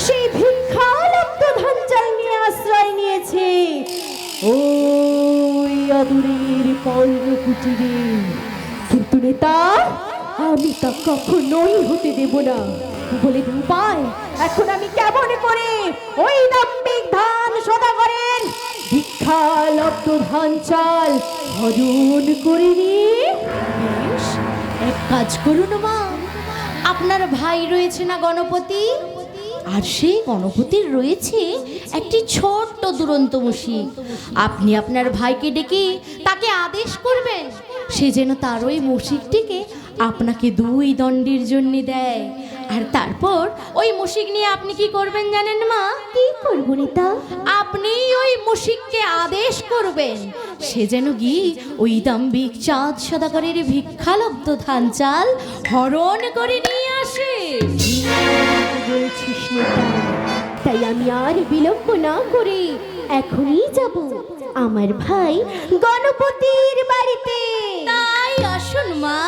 [SPEAKER 6] সেই ভিক্ষা লব্ধ ধন চাল নিয়ে আশ্রয় নিয়েছে। ওই আদুরের পর্ণকুটিরে, কিন্তু নেতা আমি তা কখনোই হতে দেব না। বলে দিন পায় এখন আমি কেমন করে ওই দাম্ভিক ধান সদাগরের ভিক্ষালব্ধ ধান চাল হরণ করিনি।
[SPEAKER 5] বেশ, এক কাজ করুন মা, আপনার ভাই রয়েছে না গণপতি, আর সেই গণপতির রয়েছে একটি ছোট্ট দুরন্ত মুশিক। আপনি আপনার ভাইকে ডেকে তাকে আদেশ করবেন সে যেন তার ওই মুশিকটিকে আপনাকে 2 দণ্ডের জন্য দেয়। আর তারপর ওই মুশিক নিয়ে আপনি কি করবেন জানেন মা?
[SPEAKER 6] কি করবো নেতা?
[SPEAKER 5] আপনি ওই মুশিককে আদেশ করবেন সে যেন গিয়ে ওই দাম্ভিক চাঁদ সদাগরের ভিক্ষালব্ধ ধান চাল হরণ করে নিয়ে আসে।
[SPEAKER 6] বলছিস নেতা, তাই আমি আর বিলম্ব না করে এখনই যাব আমার ভাই গণপতির বাড়িতে।
[SPEAKER 5] তাই আসুন মা।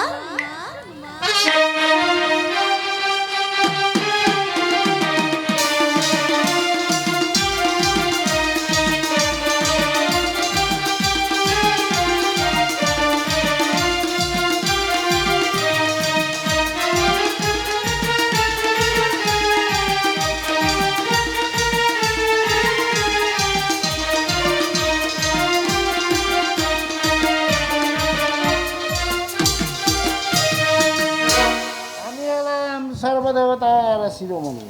[SPEAKER 4] আমি হলাম সর্বদেবতার শিরোমণি,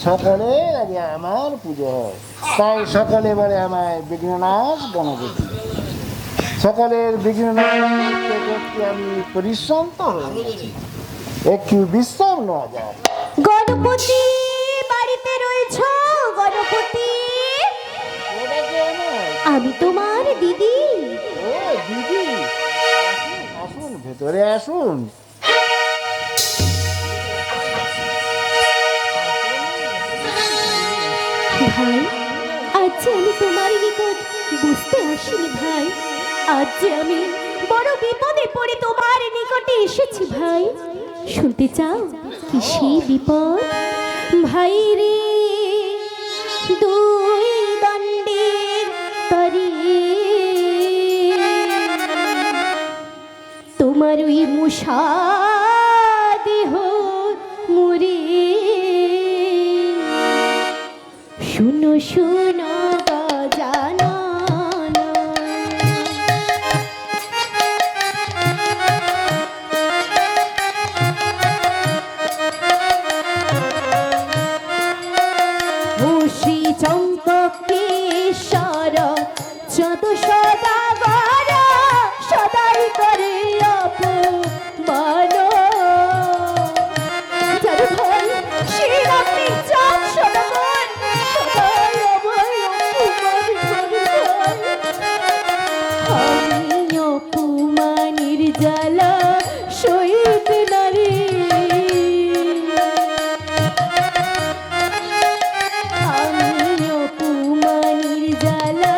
[SPEAKER 4] সকালের আগে আমার পুজো হয়, তাই সকালে বলে আমায় বিঘ্ননাশ গণপতি। সকালের বিঘ্ননাশ করতে করতে আমি পরিশ্রান্ত হয়ে গেছি, একটু বিশ্রাম নেওয়া যায়।
[SPEAKER 6] গণপতি বাড়িতে রয়েছ? গণপতি,
[SPEAKER 4] ওটা কে আমার?
[SPEAKER 6] আমি তোমার দিদি।
[SPEAKER 4] ও দিদি, আসুন আসুন, ভেতরে আসুন।
[SPEAKER 6] ভাই, আজ যে আমি তোমার নিকট বুঝতে আসিনি ভাই, আজ যে আমি বড় বিপদে পড়ে তোমার নিকটে এসেছি ভাই। শুনতে চাও কি সেই বিপদ? ভাই রে, 2 দণ্ডের তরে তোমার ওই মুষা দেহ মুড়ি, শুনো শুনো গজানন, ও শ্রী চম্পকেশ্বর যত সদাগর সদাই করে অপমান। যার ভাই শ্রীরামে চাঁদ সদাগর সদাই আমায় অপমান করে। আমি অপমানের জ্বালা সইতে নারী, আমি অপমানের জ্বালা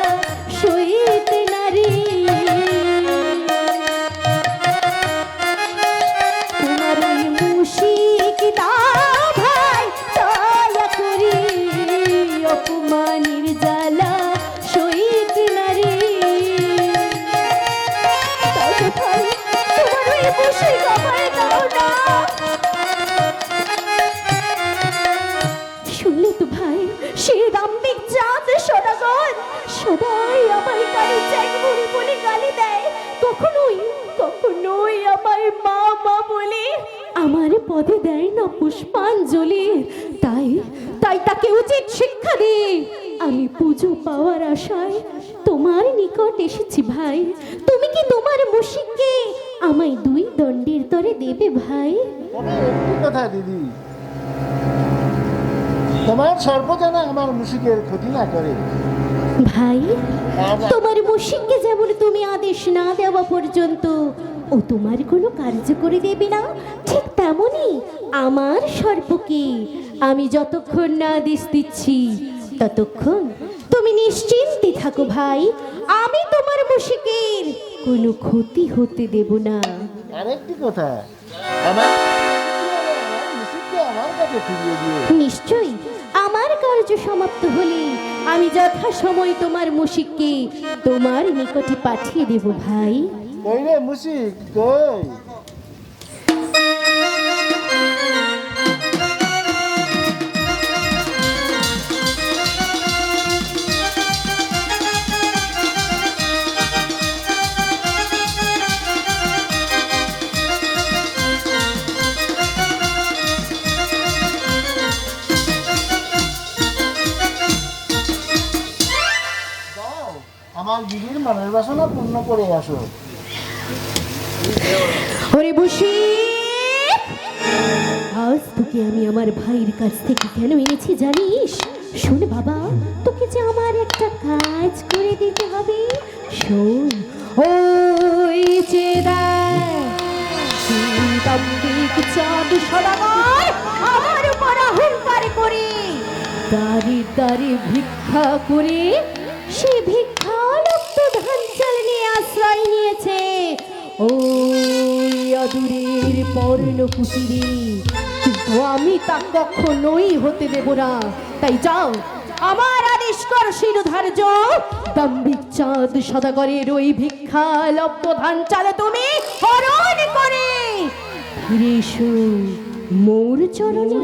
[SPEAKER 6] সইতে নারী। তোমার ওই মুশিক দাও ভাই দয়া করি, অপমানের জ্বালা সইতে নারী। তাই তো ভাই, তোমার ওই মুশিক আমায় দাও না। শুনলে তো ভাই, সেই দাম্ভিক চাঁদ সদাগর সদাই আমায় গালি চ্যাং মুড়ি বলে গালি দেয়, কখনোই কখনোই আমায় মা মা বলে আমার পদে দেয় না পুষ্পাঞ্জলি। তাই তাই তাকে উচিত শিক্ষা দে। আমি পুজো পাওয়ার আশায় তোমার নিকট এসেছি ভাই। তুমি কি তোমার মুশিককে আমায় 2 দণ্ডের তরে দেবে ভাই?
[SPEAKER 4] তবে একটি কথা দিদি, তোমার সর্প যেন আমার মুশিকের ক্ষতি না করে।
[SPEAKER 6] ভাই, তোমার মুশিককে যেমন তুমি আদেশ না দেওয়া পর্যন্ত ও তোমার কোনো কার্য করে দেবে না, ঠিক তেমনই আমার সর্পকে আমি যতক্ষণ না আদেশ দিচ্ছি ততক্ষণ তুমি নিশ্চিন্তে থাকো ভাই। আমি তোমার মুশিকের কোনো ক্ষতি হতে দেব না।
[SPEAKER 4] আরেকটি কথা, আমার মুশিককে আমার কাছে ফিরিয়ে দিও।
[SPEAKER 6] নিশ্চয়ই আমার কার্য সমাপ্ত হলে আমি যথাসময় তোমার মুশিককে তোমার নিকটে পাঠিয়ে দেব ভাই।
[SPEAKER 4] কই রে মুশিক কই? আমার দিদির মনের বাসনা পূর্ণ করে আসো।
[SPEAKER 6] ওরে বসি, আজ তোকে আমি আমার ভাইয়ের কাছ থেকে কেন এনেছি জানিস? শোন বাবা, তোকে যে আমার একটা কাজ করে দিতে হবে। শোন, ওই যে দেখ চাঁদ সদাগর আমার উপর অহংকার করে দাঁড়ি দাঁড়ি ভিক্ষা করে সে ভিক্ষা লক্ষ ধান চাল নিয়ে আশ্রয় নিয়েছে ওই অদূরের পর্ণ কুটিরে। কিন্তু আমি তা কখনোই হতে দেব না। তাই যাও, আমার আদেশ কর শিরোধার্য, দাম্ভিক চাঁদ সদাগরের ওই ভিক্ষা লব্ধ ধান চালে তুমি হরণ করে ফিরে এসো মোর চরণে।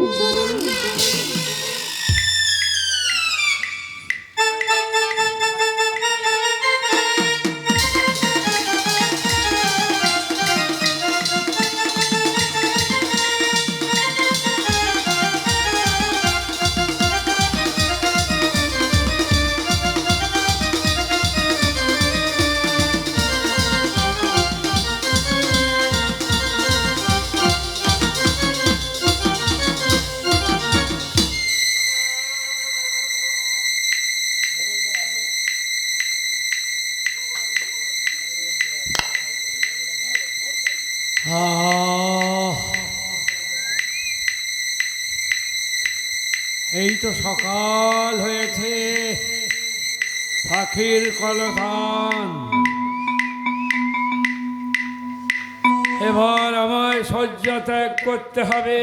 [SPEAKER 2] এই তো সকাল হয়েছে, পাখির কলতান। এবার আমায় শয্যা ত্যাগ করতে হবে।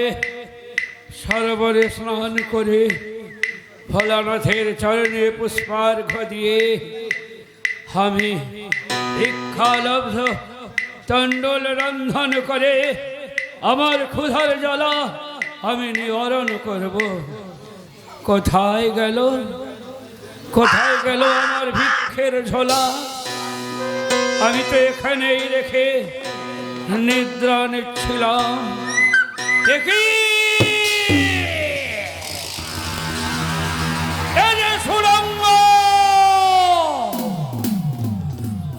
[SPEAKER 2] সরোবরে স্নান করে ভোলানাথের চরণে পুষ্পার্ঘ দিয়ে আমি ভিক্ষালব্ধ তণ্ডল রন্ধন করে আমার ক্ষুধার জ্বালা আমি নিবারণ করব। কোথায় গেল আমার ভিক্ষের ঝোলা? আমি তো এখানেই রেখে নিদ্রা নিচ্ছিলাম। দেখি সুরঙ্গ,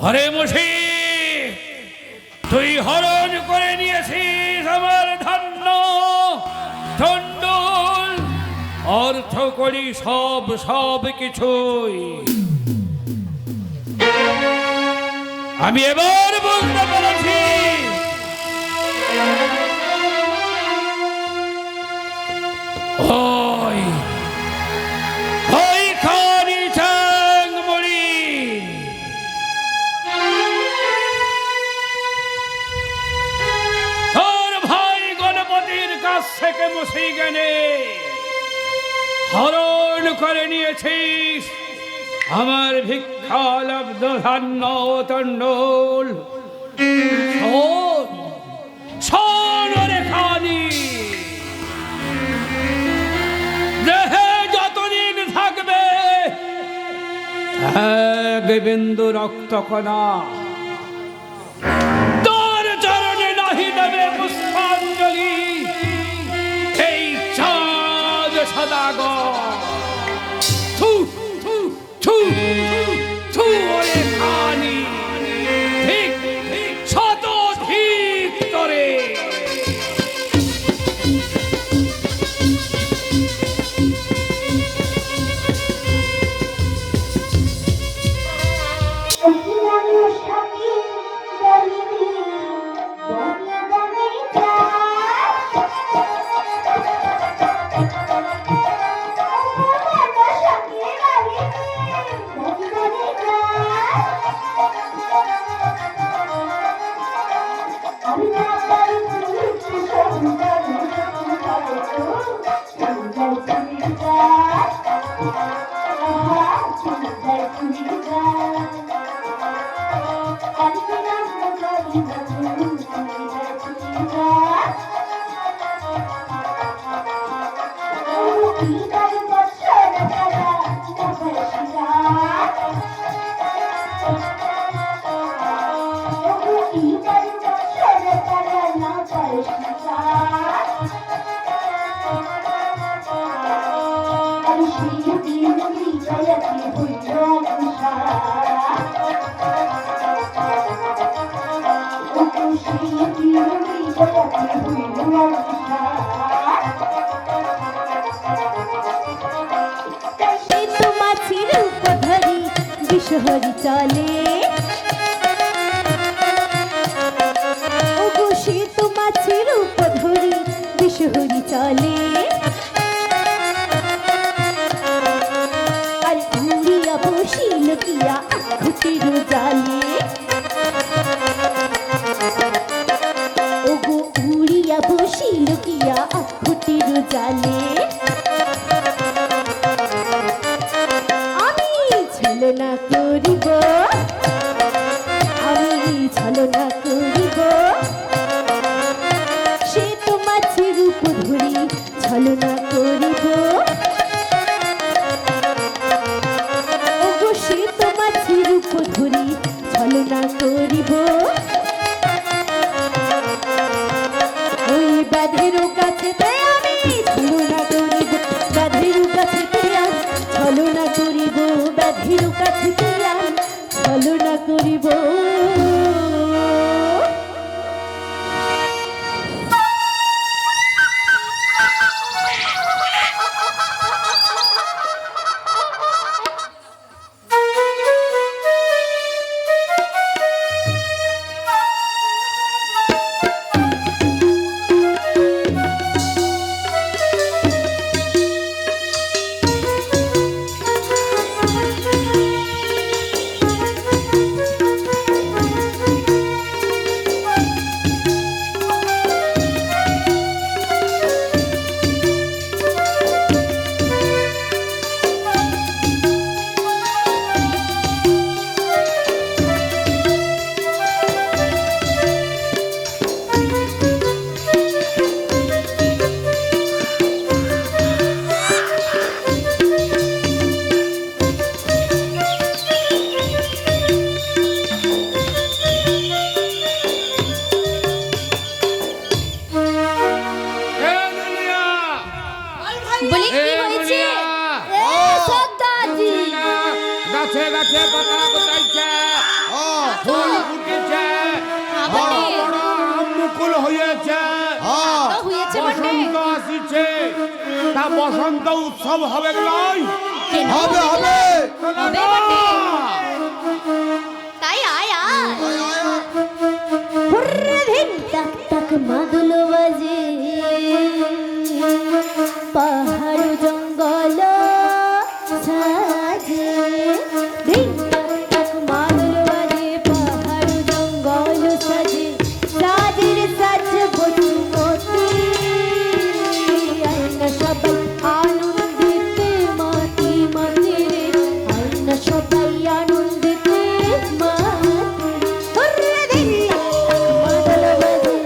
[SPEAKER 2] হরে মুশি, তুই হরণ করে নিয়েছিস আমার ধান্য ধন্ডল অর্থ করি সব কিছুই। আমি এবার বলতে পেরেছি, ওই খানি চাংমুড়ি তোর ভাই গণপতির কাছ থেকে মুশি গেনে হরণ করে নিয়েছিস আমার ভিক্ষালব্ধ ধান্য তণ্ডল। শোন রে খানি, দেহে যতদিন থাকবে এক বিন্দু রক্ত কণা তোর চরণে নাহি দেবে পুষ্পাঞ্জলি। এই চাঁদ সদাগর থু থু থু থু ওরে খানি, ঠিক শত ঠিক করে।
[SPEAKER 6] I'm মাছির উপধরি বিষহরি চলে ওগো সে তো মাছির উপধরি বিষহরি চলে আর উড়িয়া বসিল কিয়া আখুটির জালে ওগো উড়িয়া বসিল কিয়া আখুটির জালে ছলনা করিব আমি ছলনা করিব সে তো মাছের উপর ধরি ছলনা করিব ওগো সে তো মাছের উপর ধরি ছলনা করিব ওই বাঁধের কাছে আমি ছলনা করিব বাঁধের কাছে আমি ছলনা করিব ব্যাধির কাছে আমি ছলনা করিব
[SPEAKER 5] বলি কি হয়েছে
[SPEAKER 6] সর্দারজি
[SPEAKER 2] গাছে গাছে পাতা গোটাইছে ফুল ফুটেছে বড় বড় আম মুকুল হয়েছে
[SPEAKER 5] হয়েছে বটে
[SPEAKER 2] বসন্ত আসিছে তা বসন্ত উৎসব হবে নয়
[SPEAKER 3] হবে হবে
[SPEAKER 5] হবে বটে তাই আয় আয়
[SPEAKER 6] ধিন টাক টাক মাদল বাজে পাহাড় জঙ্গল সাজে ধিন টাক টাক মাদল বাজে পাহাড় জঙ্গল সাজে সাজের সাজ বসুমতি আইনা সবাই আনন্দিতে মাতি মাতি রে আইনা সবাই আনন্দিতে মাতি ধিন টাক টাক মাদল বাজে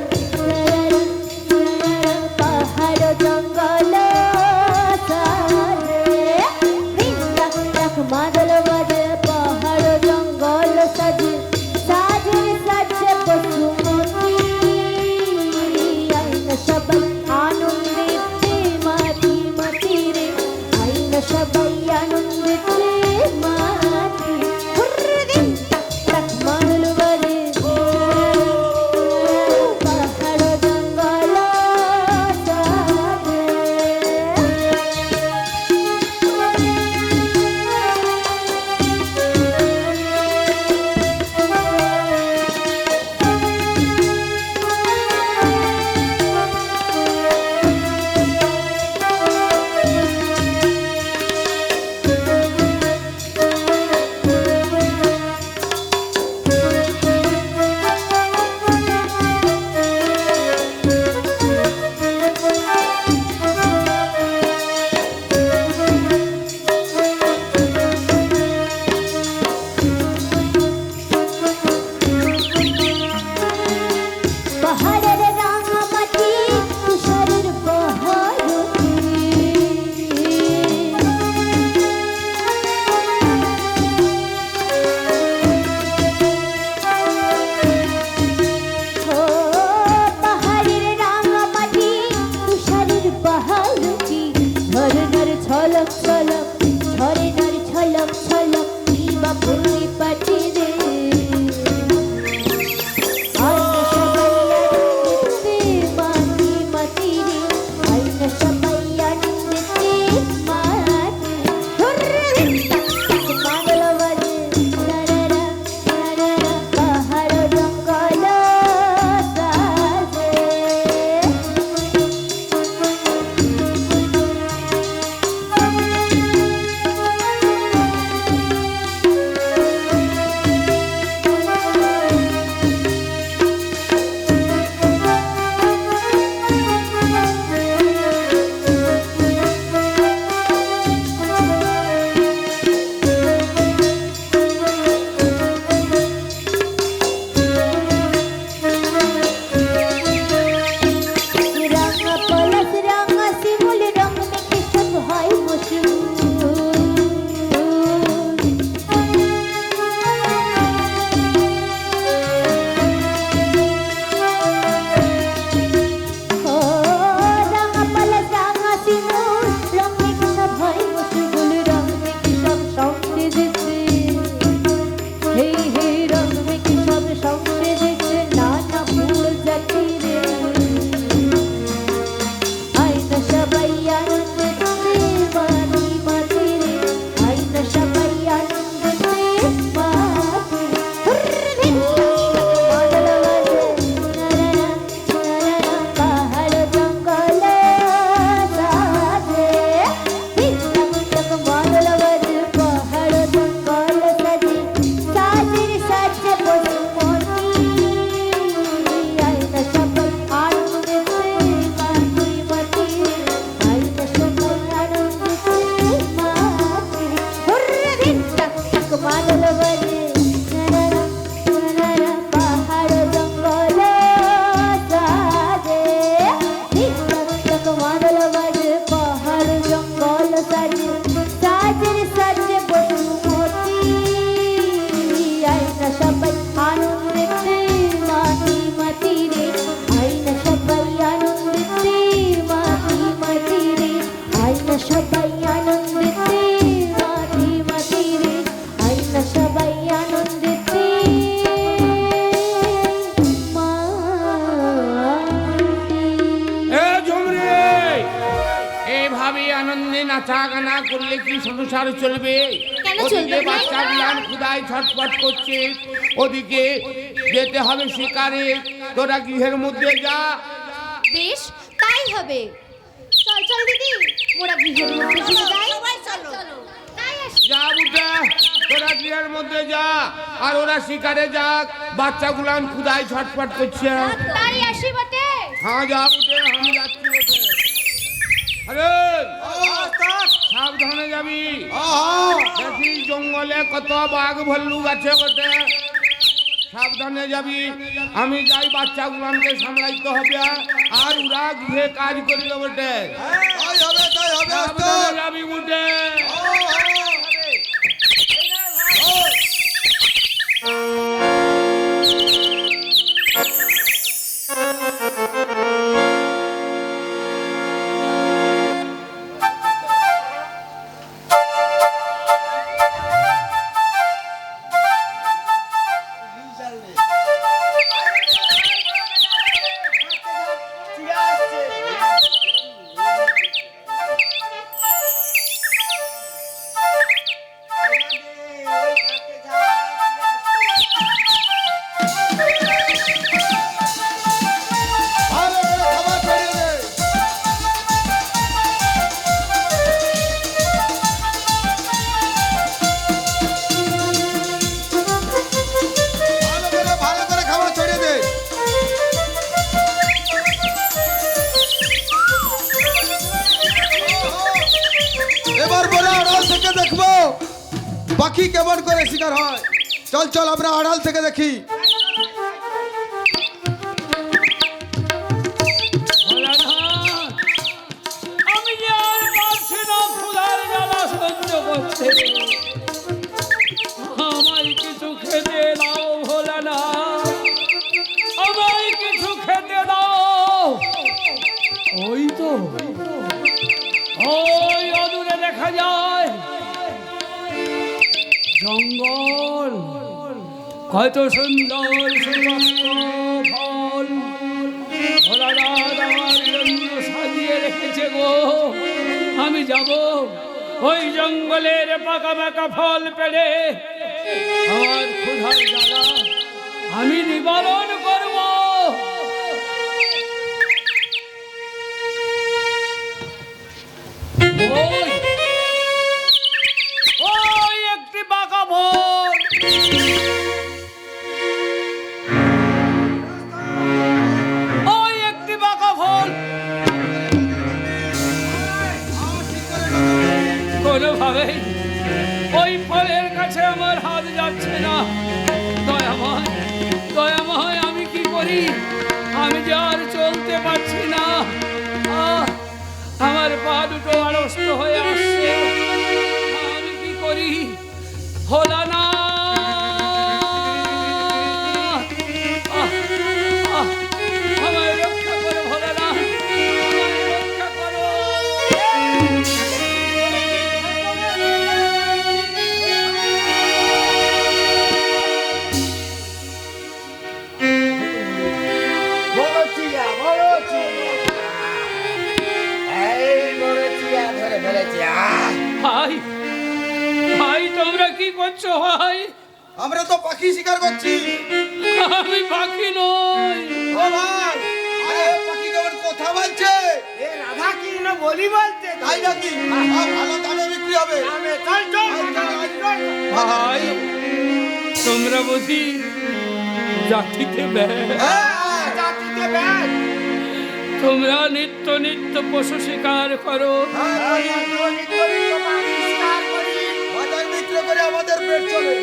[SPEAKER 7] করলে কি সংসার চলবে?
[SPEAKER 5] কেন
[SPEAKER 7] ওদিকে
[SPEAKER 5] চলবে না?
[SPEAKER 7] বাচ্চা গুলান ক্ষুধায় ছটফট করছে, ওদিকে যেতে হবে শিকারে। তোরা গৃহের মধ্যে যা।
[SPEAKER 5] বেশ, তাই হবে। চল চল দিদি, মোরা গৃহের মধ্যে চলে যাই। চলো তাই আসি।
[SPEAKER 7] যা বুঝা, তোরা গৃহের মধ্যে যা, আর ওরা শিকারে যাক। বাচ্চা গুলান ক্ষুধায় ছটফট করছে।
[SPEAKER 5] তাই আসি বটে।
[SPEAKER 7] হ্যাঁ যা বুঝে, আমি যাচ্ছি বটে। আরে সাবধানে যাবি। দেখি জঙ্গলে কত বাঘ ভাল্লুক আছে বটে, সাবধানে যাবি। আমি যাই, বাচ্চা গুলানকে সামলাইতে হবে, আর ওরা গৃহে কাজ করিবে বটে।
[SPEAKER 3] তাই হবে তাই হবে
[SPEAKER 7] সাবধানে
[SPEAKER 3] ওস্তাদ।
[SPEAKER 7] যাবি বুঝে।
[SPEAKER 3] ভালো করে খাবার ছড়িয়ে দে। ভালো করে খাবার ছড়িয়ে দে। এবার বলে আড়াল থেকে দেখবো পাখি কেমন করে শিকার হয়। চল চল আমরা আড়াল থেকে দেখি।
[SPEAKER 2] ভোলানাথ, আমি যে আর পারছি না ক্ষুধার জ্বালা সহ্য করতে। আমায় কিছু খেতে দাও ভোলানাথ, আমায় কিছু খেতে দাও। ওই তো, ওই অদূরে দেখা যায় জঙ্গল, কত সুন্দর সুবাস্ত ফল ভোলানাথ আমার জন্য সাজিয়ে রেখেছে গো। আমি যাব ওই জঙ্গলের পাকা পাকা ফল পেড়ে আমার ক্ষুধার জ্বালা আমি নিবারণ করব। ওই ওই একটি পাকা ফল, ওই একটি পাকা ফল। কোনোভাবেই ওই ফলের কাছে আমার হাত যাচ্ছে না। দয়াময়, দয়াময়, আমি কি করি? আমি যে আর চলতে পারছি না। আমার পা দুটো আড়ষ্ট হয়ে আসছে। আমি কি করি? ভোলানাথ, আমায় রক্ষা করো ভোলানাথ, আমায় রক্ষা করো।
[SPEAKER 4] বড় চিয়া, বড় চিয়া। এই বড় চিয়া ধরে ফেলেছি।
[SPEAKER 2] ভাই, ভাই তোমরা কি করছো ভাই?
[SPEAKER 3] আমরা তো পাখি শিকার করছি।
[SPEAKER 2] আমি পাখি নই।
[SPEAKER 3] ও ভাই, আরে পাখি কেমন কথা বলছে?
[SPEAKER 4] এ রাধা কি না বলি বলতে
[SPEAKER 3] তাই নাকি? ভালো দামে বিক্রি হবে।
[SPEAKER 4] চল চল
[SPEAKER 2] ভাই তোমরা বুঝি জাতিতে ব্যয়।
[SPEAKER 4] জাতিতে ব্যাগ
[SPEAKER 2] তোমরা নিত্য নিত্য পশু শিকার করো।
[SPEAKER 3] বাজার বিক্রি করে আমাদের পেট চলে।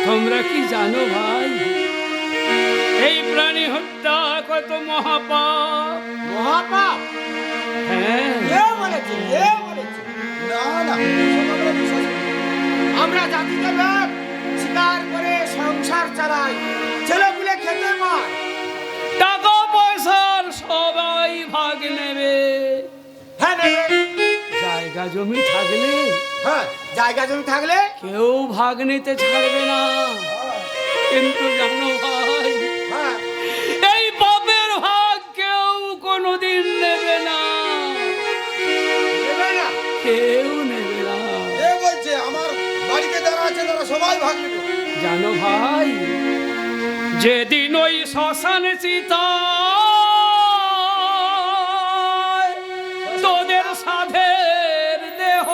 [SPEAKER 2] তোমরা কি জানো ভাই, এই প্রাণী হত্যা কত মহাপাপ।
[SPEAKER 4] মহাপাপ
[SPEAKER 2] হ্যাঁ,
[SPEAKER 4] কে বলেছে? কে বলেছে?
[SPEAKER 3] না না, এসব আমরা বিশ্বাস করি না।
[SPEAKER 4] আমরা জাতিতে ব্যাগ শিকার করে সংসার চালাই, ছেলেপুলে খেতে পায়।
[SPEAKER 2] টাকা পয়সার সবাই ভাগ নেবে।
[SPEAKER 4] হ্যাঁ নেবে।
[SPEAKER 2] জায়গা জমি থাকলে
[SPEAKER 4] হ্যাঁ, জায়গা জমি থাকলে
[SPEAKER 2] কেউ ভাগ নিতে ছাড়বে না। কিন্তু জানো ভাই,
[SPEAKER 4] হ্যাঁ
[SPEAKER 2] এই পাপের ভাগ কেউ কোনোদিন নেবে না,
[SPEAKER 4] নেবে না।
[SPEAKER 2] কেউ নেবে না। জানো ভাই, যেদিন ওই শ্মশান চিতা তোদের সাধের দেহ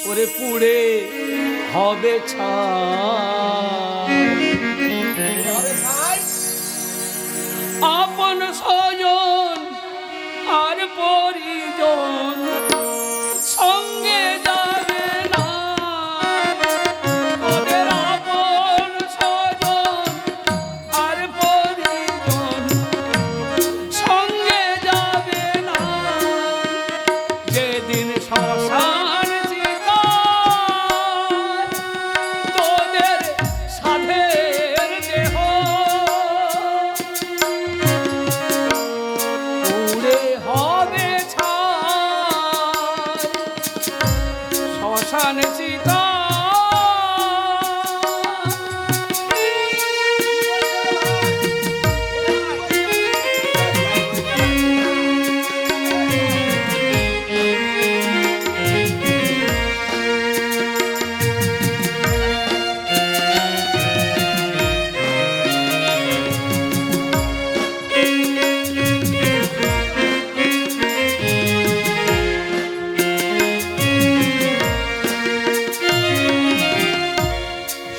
[SPEAKER 2] ওরে পুড়ে হবে ছাই, আপন স্বজন আর পরিজন সঙ্গে যাবে না, ওদের আপন স্বজন আর পরিজন সঙ্গে যাবে না, যেদিন শ্মশান চিতায় তোদের সাধের দেহ পুড়ে হবে ছাই, শ্মশান চিতা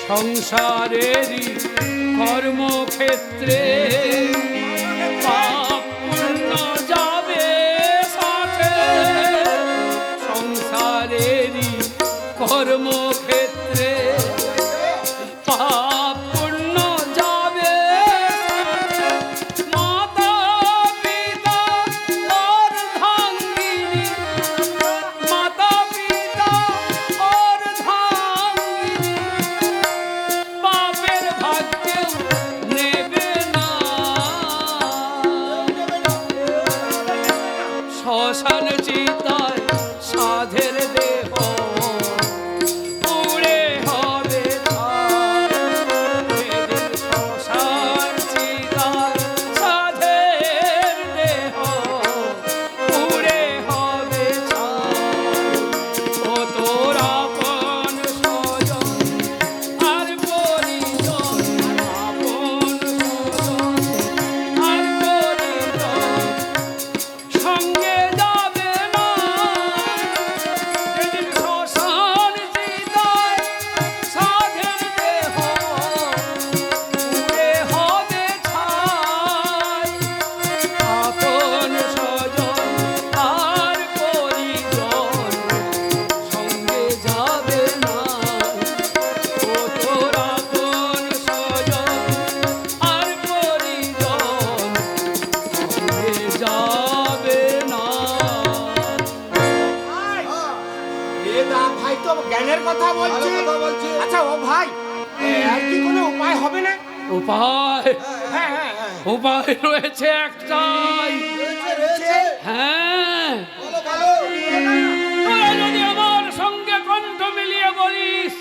[SPEAKER 2] সংসারেরই কর্মক্ষেত্রে পাপ পুণ্য যাবে সাথে, সংসারেরই কর্মক্ষেত্রে পাপ পুণ্য যাবে সাথে, মাতা পিতা অর্ধাঙ্গিনী, মাতা পিতা অর্ধাঙ্গিনী বাপের ভাগ্যেও নেবে না, শ্মশান চিতায় সাধের দেহ পুড়ে হবে ছাই, যেদিন শ্মশান চিতায় সাধের দেহ পুড়ে হবে ছাই, ও তোর আপন স্বজন আর পরিজন, আপন স্বজন আর পরিজন সঙ্গে যাবে না, যেদিন শ্মশান চিতায় সাধের দেহ পুড়ে হবে ছাই, আপন স্বজন আর পরিজন সঙ্গে যাবে না, ও তোর আপন স্বজন আর পরিজন সঙ্গে যাবে না।
[SPEAKER 7] ভাই তো জ্ঞানের কথা বলছি। আচ্ছা ও ভাই, আর কি কোনো উপায় হবে না?
[SPEAKER 2] উপায়
[SPEAKER 7] হ্যাঁ হ্যাঁ হ্যাঁ
[SPEAKER 2] উপায় রয়েছে একটাই, হ্যাঁ, তোরা যদি আমার সঙ্গে কণ্ঠ মিলিয়ে বলিস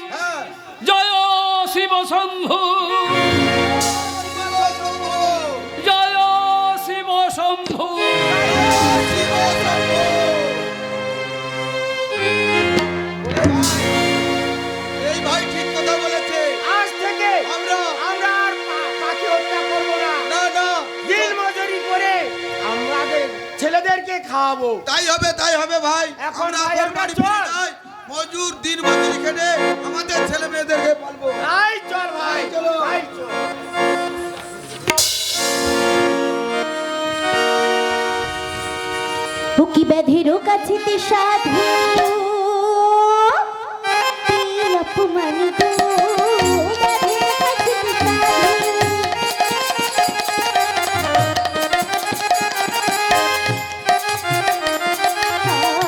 [SPEAKER 2] জয় শিব শম্ভু, জয় শিব শম্ভু,
[SPEAKER 3] এই ভাই ঠিক কথা বলেছে।
[SPEAKER 7] আজ থেকে
[SPEAKER 3] আমরা
[SPEAKER 7] আমরা আর পাখি হত্যা করবো না,
[SPEAKER 3] না না
[SPEAKER 7] দিন মজুরি করে আমাদের ছেলেদেরকে খাওয়াবো।
[SPEAKER 3] তাই হবে ভাই।
[SPEAKER 7] এখন
[SPEAKER 3] আমরা
[SPEAKER 7] ভাই
[SPEAKER 3] ঘর
[SPEAKER 7] আমরা
[SPEAKER 3] বাড়ি
[SPEAKER 7] চল।
[SPEAKER 3] ফিরে যাই, মজুর দিন মজুরি খেটে আমাদের ছেলে মেয়েদেরকে পালবো।
[SPEAKER 7] আই চল ভাই,
[SPEAKER 3] চলো।
[SPEAKER 7] আই চল।
[SPEAKER 6] ও কি ব্যাধিরও কাছেতে সাধু এই অপমানিত ব্যাধির কাছেতে সাধু,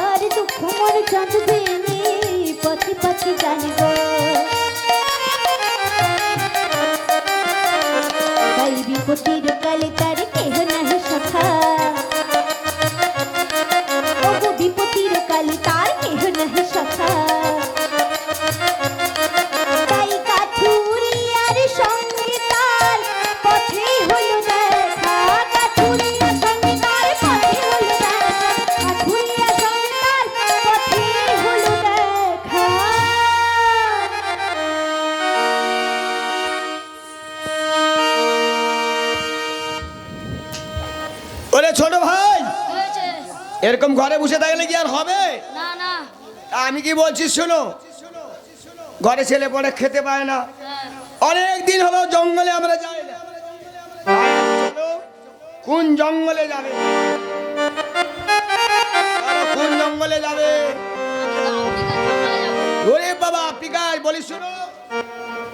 [SPEAKER 6] আর দুঃখ মোর জানবে নি পথে পথে জানিব, তাই বিপত্তির কালে তার কেহ নাহি সখা, বিপত্তির কালে তার কেহ নাহি সখা, তাই কাঠুরিয়ার সঙ্গে তার পথেই হলো দেখা, কাঠুরিয়ার সঙ্গে তার পথে হলো দেখা, কাঠুরিয়ার সঙ্গে তার পথেই হলো দেখা।
[SPEAKER 8] এরকম ঘরে বসে থাকলে কি আর হবে?
[SPEAKER 5] না না।
[SPEAKER 8] আমি কি বলছি শোনো, ঘরে ছেলে পরে খেতে পায় না, অনেক দিন হলো জঙ্গলে আমরা যাই না। চলো, কোন জঙ্গলে যাবে? কোন জঙ্গলে যাবে? ওরে বাবা, আফ্রিকায় বলি শোনো,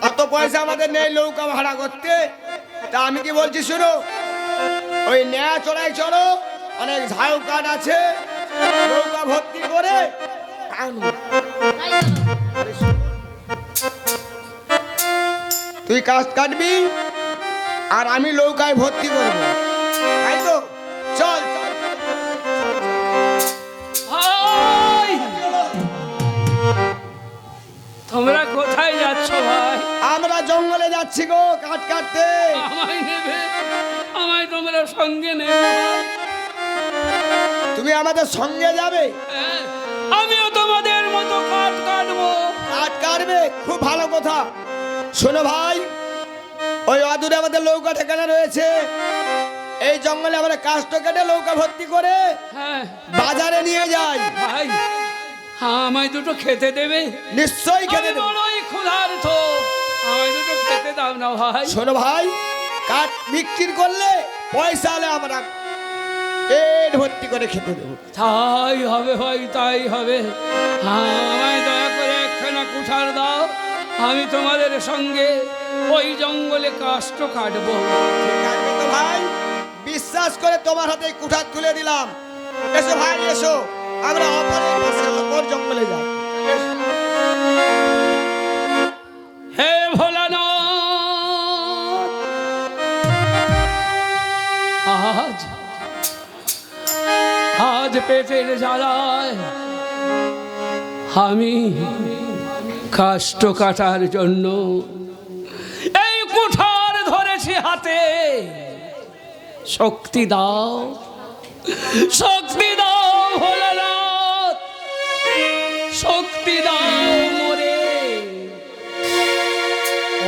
[SPEAKER 8] অত পয়সা আমাদের নেই নৌকা ভাড়া করতে। তা আমি কি বলছি শোনো, ওই নেয়া চড়াই চলো, অনেক ঝাউ কাঠ আছে, নৌকা ভর্তি করে আনো। তুই কাঠ কাটবি আর আমি নৌকায় ভর্তি করবো, তাই তো? চল চল।
[SPEAKER 2] ভাই, তোমরা কোথায় যাচ্ছ ভাই?
[SPEAKER 8] আমরা জঙ্গলে যাচ্ছি গো কাঠ কাটতে।
[SPEAKER 2] আমায় নেবে? আমায় তোমরা সঙ্গে নেবে ভাই?
[SPEAKER 8] তুমি আমাদের সঙ্গে যাবে?
[SPEAKER 2] হ্যাঁ, আমিও তোমাদের মতো কাঠ কাটবো।
[SPEAKER 8] কাঠ কাটবে? খুব ভালো কথা। শোনো ভাই, ওই অদূরে আমাদের নৌকা ঠিকানা রয়েছে, এই জঙ্গলে আমরা কাষ্ঠ কেটে নৌকা ভর্তি করে
[SPEAKER 2] হ্যাঁ
[SPEAKER 8] বাজারে নিয়ে যাই।
[SPEAKER 2] ভাই, আমায় দুটো খেতে দেবে?
[SPEAKER 8] নিশ্চয়ই খেতে
[SPEAKER 2] আমি
[SPEAKER 8] দেব।
[SPEAKER 2] বড়ই ক্ষুধার্ত, আমায় দুটো খেতে দাও না ভাই।
[SPEAKER 8] শোনো ভাই, কাঠ বিক্রি করলে পয়সা হলে আমরা পেট ভর্তি করে খেতে দেবো।
[SPEAKER 2] তাই হবে ভাই, তাই হবে। আমায় দয়া করে একখানা কুঠার দাও, আমি তোমাদের সঙ্গে ওই জঙ্গলে কাষ্ঠ কাটবো।
[SPEAKER 8] ঠিক আছে তো ভাই, বিশ্বাস করে তোমার হাতে কুঠার তুলে দিলাম। এসো ভাই এসো, আমরা অপরের পাশে অপর জঙ্গলে যাই। এসো।
[SPEAKER 2] হে ভোলানাথ, আজ আজ পেটের জ্বালায় আমি কাষ্ঠ কাটার জন্য এই কুঠার ধরেছি হাতে। শক্তি দাও, শক্তি দাও ভোলানাথ, শক্তি দাও মোরে।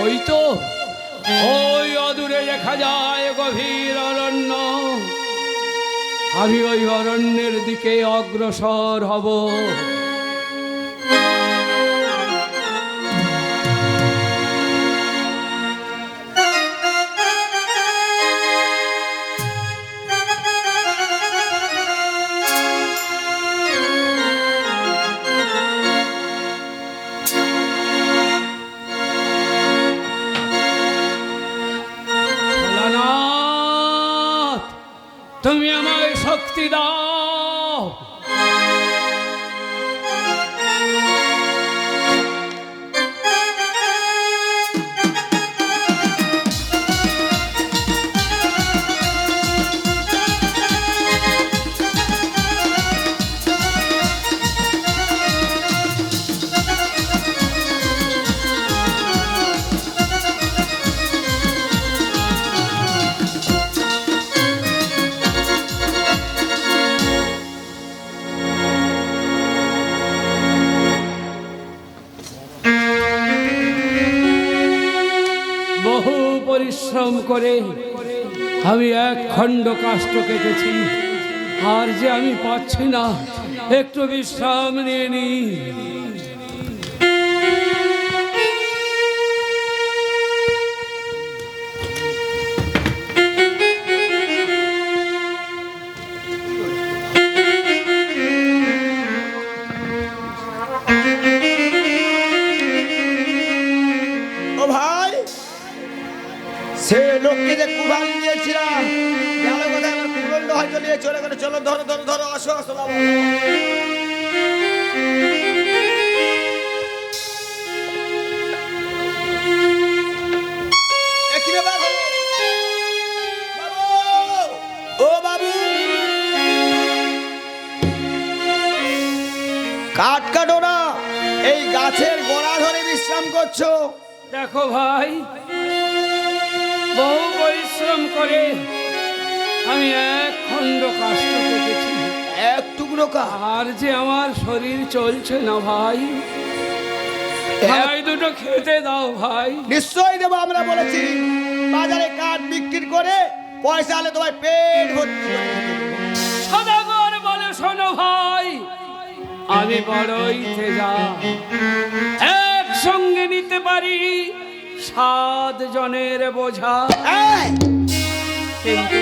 [SPEAKER 2] ওই তো ওই অদূরে দেখা যায় গভীর অরণ্য, আমি ওই অরণ্যের দিকে অগ্রসর হব। ভোলানাথ, তুমি আমায় শক্তি দাও। বহু পরিশ্রম করে আমি এক খণ্ড কাষ্ঠ কেটেছি, আর যে আমি পাচ্ছি না, একটু বিশ্রাম নিয়ে নি।
[SPEAKER 8] ও ভাই, সে লোককে যে কুড়াল দিয়েছিলাম, গেল কোথায়? আমার কুড়াল হয়তো নিয়ে চলে গেল। চলো ধরো ধরো ধরো, আসো আসো বাবা। এ কি ব্যাপার হলো? বাবু! ও বাবু, কাঠ কাটো না, এই গাছের গোড়া ধরে বিশ্রাম করছো।
[SPEAKER 2] দেখো ভাই, বহু পরিশ্রম করে আমি এক খণ্ড কাষ্ঠ কেটেছি,
[SPEAKER 8] এক টুকরো কাঠ।
[SPEAKER 2] আর যে আমার শরীর চলছে না ভাই। ভাই, দুটো খেতে দাও ভাই।
[SPEAKER 8] নিশ্চয়ই দেবো, আমরা বলেছি বাজারে কাঠ বিক্রি করে পয়সা হলে তোমার পেট ভর্তি করে খেতে দেবো।
[SPEAKER 2] সদাগর বলে শোনো ভাই, আমি বড়ই তেজা, একসঙ্গে নিতে পারি 7 জনের বোঝা,
[SPEAKER 8] এই,
[SPEAKER 2] কিন্তু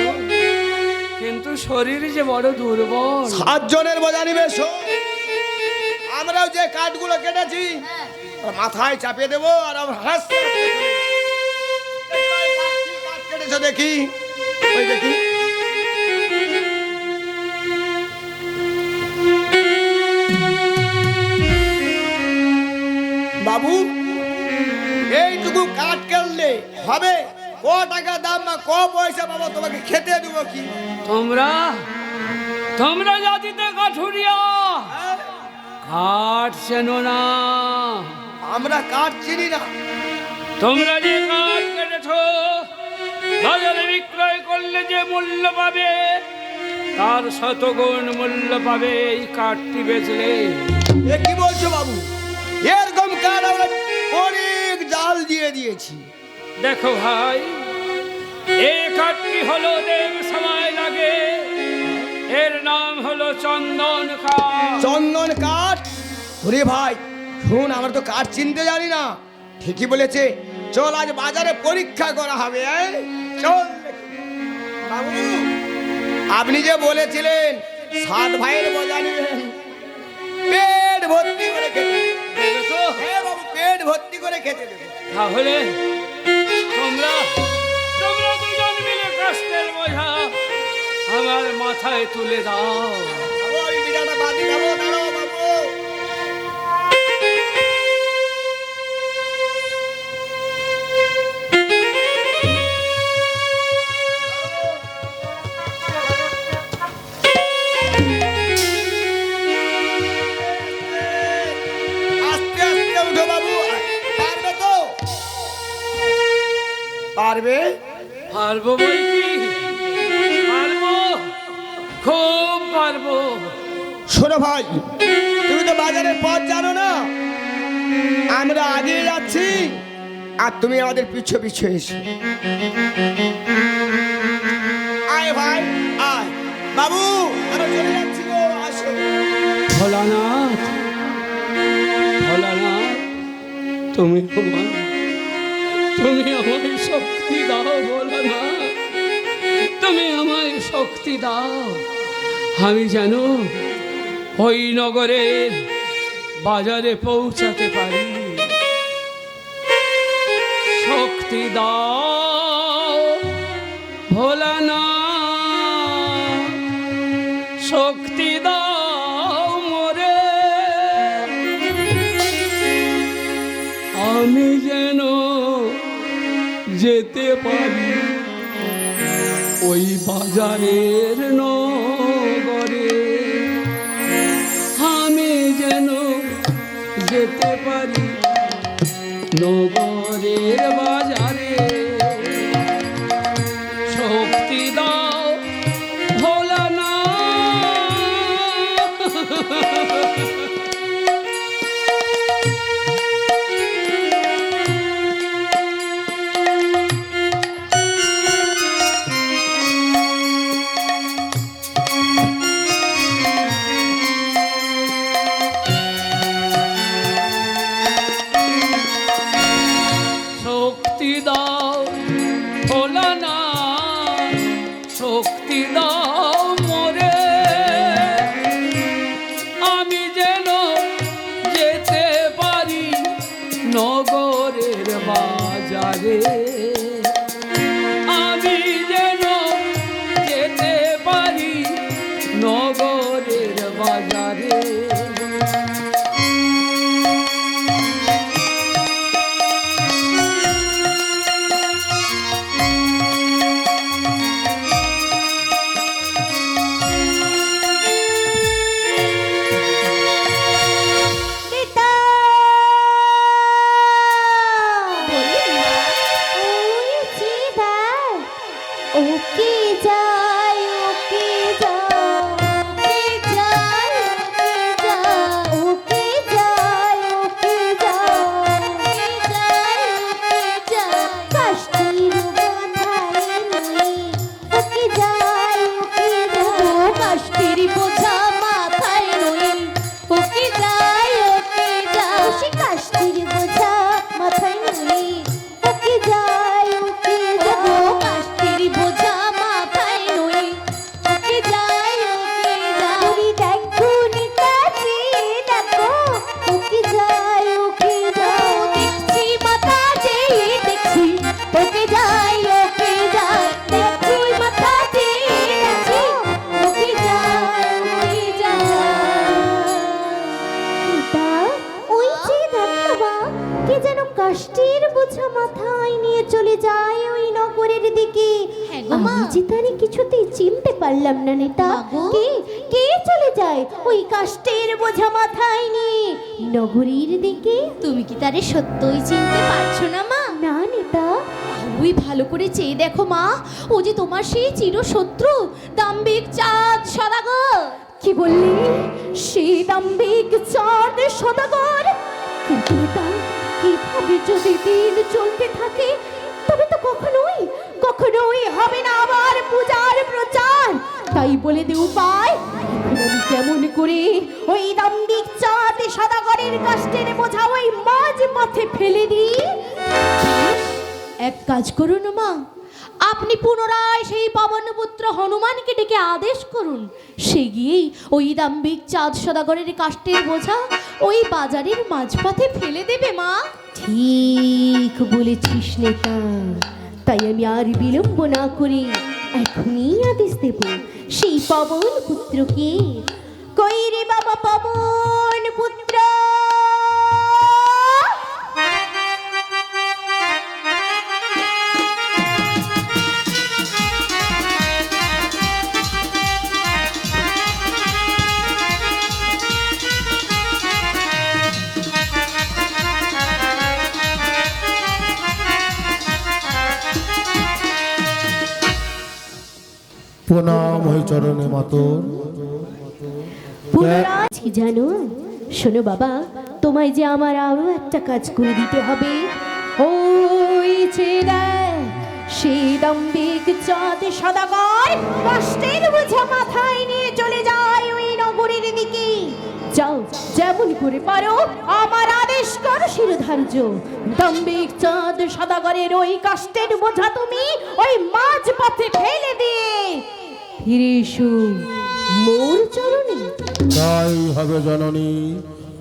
[SPEAKER 2] কিন্তু শরীর যে বড় দুর্বল।
[SPEAKER 8] 7 জনের বোঝা নিবে, শোন। আমরাও যে কাঠগুলো কেটেছি ওর মাথায় চাপিয়ে দেবো আর আমরা হাসতে হাসতে চলে যাবো। এই কাঠ কেটেছো দেখি, ওই দেখি। বাবু, এইটুকু কাঠ কেটলে হবে? ক টাকা দাম বা ক পয়সা পাবো? তোমাকে খেতে দেবো কি?
[SPEAKER 2] তোমরা তোমরা জাতিতে কাঠুরিয়া, কাঠ চেনো না।
[SPEAKER 8] আমরা কাঠ চিনি না।
[SPEAKER 2] তোমরা যে কাঠ কেটেছো, বাজারে বিক্রয় করলে যে মূল্য পাবে তার 100 গুণ মূল্য পাবে এই কাঠটি বেচলে।
[SPEAKER 8] এ কি বলছো বাবু? এরকম কাঠ আমরা অনেক জাল দিয়ে দিয়েছি।
[SPEAKER 2] দেখো ভাই, এই কাঠটি হলো দেব সময় লাগে, এর নাম হলো চন্দন কাঠ।
[SPEAKER 8] চন্দন কাঠ? ওরে ভাই শুন, আমরা তো কাঠ চিনতে জানি না। ঠিকই বলেছে, চল আজ বাজারে পরীক্ষা করা হবে। চল বাবু, আপনি যে বলেছিলেন 7 ভাইয়ের বোঝা নেবেন, পেট ভর্তি করে খেতে
[SPEAKER 2] দেবে তো?
[SPEAKER 8] হ্যাঁ বাবু, পেট ভর্তি করে খেতে দেবো।
[SPEAKER 2] তাহলে তোমরা তোমরা দুজন মিলে কষ্টের বোঝা আমার মাথায় তুলে দাও।
[SPEAKER 8] বাবু, আমি বিড়াটা বাঁধি দেবো, দাঁড়াও বাবু। আস্তে আস্তে উঠো বাবু, পারবে তো? পারবে?
[SPEAKER 2] পারবো বই কি, পারবো, খুব পারবো।
[SPEAKER 8] শোনো ভাই, তুমি তো বাজারের পথ জানো না। আমরা আগে যাচ্ছি আর তুমি আমাদের পিছু পিছু এসো। আয় ভাই আয়। বাবু, আমরা চলে যাচ্ছি গো, আসো।
[SPEAKER 2] ভোলানাথ, ভোলানাথ, তুমি আমায় শক্তি দাও ভোলানাথ, তুমি আমায় শক্তি দাও, আমি যেন ওই নগরের বাজারে পৌঁছাতে পারি। শক্তি দাও ভোলানাথ, শক্তি দাও মোরে, আমি যেন যেতে পারি ওই বাজারের নগরে, আমি যেন যেতে পারি নগরের বাজারে। শক্তি দাও ভোলানাথ। শক্তি দাও ভোলানাথ, শক্তি দাও মোরে, আমি যেন যেতে পারি নগরের বাজারে, আমি যেন যেতে পারি নগরের বাজারে।
[SPEAKER 6] পিতা ওই চিদার ওকে যায়, ওকে যায়, ওকে যায়, ওকে যায়, ওকে যায়, ওকে যায়, ওকে যায়, কাষ্টির মাথায় নিয়ে ওকে যায়, ওকে যায়, কাষ্টির বোঝা নিয়ে চলে যায় ওই নগরের দিকে।
[SPEAKER 5] হ্যাঁ গো মা।
[SPEAKER 6] আমি যে তারে কিছুতেই চিনতে পারলাম না নেতা।
[SPEAKER 5] মা গো।
[SPEAKER 6] কে কে চলে যায় ওই কাষ্টের বোঝা মাথায় নিয়ে নগরীর দিকে?
[SPEAKER 5] তুমি কি তারে সত্যই চিনতে পারছো না মা?
[SPEAKER 6] না নেতা।
[SPEAKER 5] ওই ভালো করে চেয়ে দেখো মা, ও যে তোমার সেই চিরশত্রু দাম্ভিক চাঁদ সদাগর।
[SPEAKER 6] কি বললি? সেই দাম্ভিক চাঁদ সদাগর? কিন্তু নেতা, এভাবে যদি দিন চলতে থাকে তবে তো কখনোই কখনোই হবে না আবার পূজার প্রচার। তাই বলে দে উপায়, এখন আমি কেমন করে ওই দাম্ভিক চাঁদ সদাগরের কাষ্টের বোঝা ওই মাঝ পথে ফেলে দিই?
[SPEAKER 5] এক কাজ করুন মা, আপনি পুনরায় সেই পবনপুত্র হনুমানকে ডেকে আদেশ করুন, সে গিয়েই ওই দাম্ভিক চাঁদ সদাগরের কাষ্টের বোঝা ওই বাজারের মাঝপথে ফেলে দেবে মা।
[SPEAKER 6] ঠিক বলেছিস নেতা। তাই আমি আর বিলম্ব না করে এখনই আদেশ দেব সেই পবন পুত্রকে। কই রে বাবা পবন পুত্র!
[SPEAKER 4] প্রণাম হই চরণে মাতর।
[SPEAKER 6] পুনরাজ কি জানো? শোনো বাবা, তোমায় যে আমার আরো একটা কাজ করে দিতে হবে। ওই যে দেখ, সেই দাম্ভিক চাঁদ সদাগর কষ্টের বোঝা মাথায় নিয়ে চলে যায় ওই নগরীর দিকে। যাও, যেমন করে পারো আমার আদেশ কর শিরোধার্য। দাম্ভিক চাঁদ সদাগরের ওই কষ্টের বোঝা তুমি ওই মাঝ পথে ফেলে দিয়ে ফিরে এসো মোর চরণে।
[SPEAKER 4] তাই হবে জননী,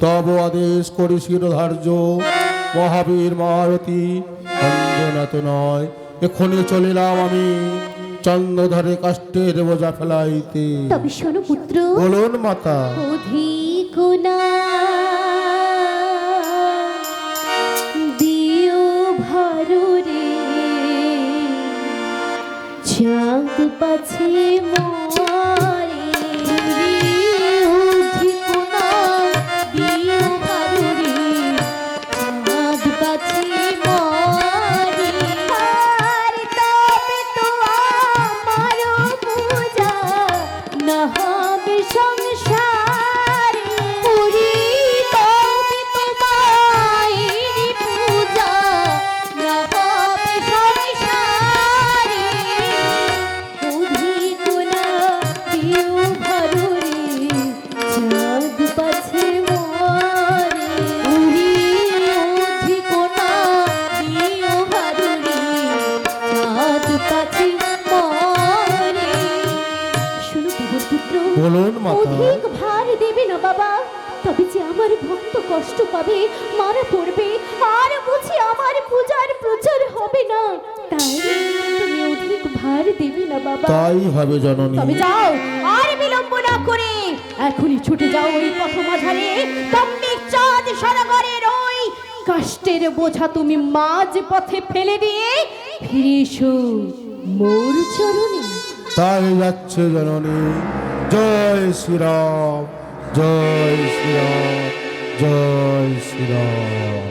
[SPEAKER 4] তব আদেশ করি শিরোধার্য। মহাবীর মারতী অঞ্জনাত নয়, এখনই চলিলাম আমি চন্দ্রধরে কাষ্টের বোঝা ফেলাইতে।
[SPEAKER 6] তবে শোনো পুত্র,
[SPEAKER 4] বলুন মাতা।
[SPEAKER 6] অধিক না দিও ভারো রে, চাঁদ পাছে মরে। অধিক না দিও ভারো রে, চাঁদ পাছে মরে। আর তবে তো আমারও পূজা না হবে সংসারে। পুরি তবে তোমায় পূজা না হবে সংসারে। অধিক না দিও ভারো রে, চাঁদ পাছে মরে। পুরি অধিক না দিও ভারো রে, চাঁদ পাছে মরে। শুনো বাবুর পুত্র,
[SPEAKER 4] বলুন মাতা।
[SPEAKER 6] অধিক ভার দেবে না বাবা, তবে যে আমার ভক্ত কষ্ট পাবে, মারা পড়বে, আর বুঝি আমার পূজার প্রচার হবে না। তাই তুমি অধিক ভার দেবে না বাবা।
[SPEAKER 4] তাই হবে জননী।
[SPEAKER 6] তবে যাও, আর বিলম্ব না করে এখনই ছুটে যাও ওই পথ মাঝারে। দাম্ভিক চাঁদ সদাগরের ওই কাষ্টের বোঝা তুমি মাঝ পথে ফেলে দিয়ে ফিরে এসো মোর চরণে।
[SPEAKER 4] তাই যাচ্ছে জননী। জয় শ্রীরাম, জয় শ্রীরাম, জয় শ্রীরাম।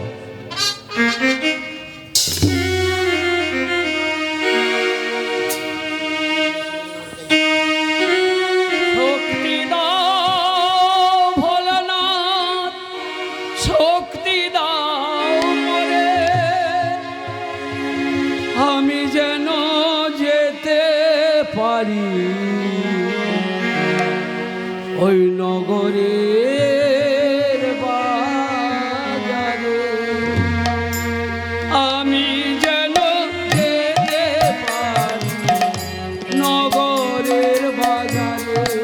[SPEAKER 2] শক্তি দাও ভোলানাথ, শক্তি দাও মোরে, আমি যেন যেতে পারি ওই নগরের বাজারে। আমি যেন যেতে পারি নগরের বাজারে।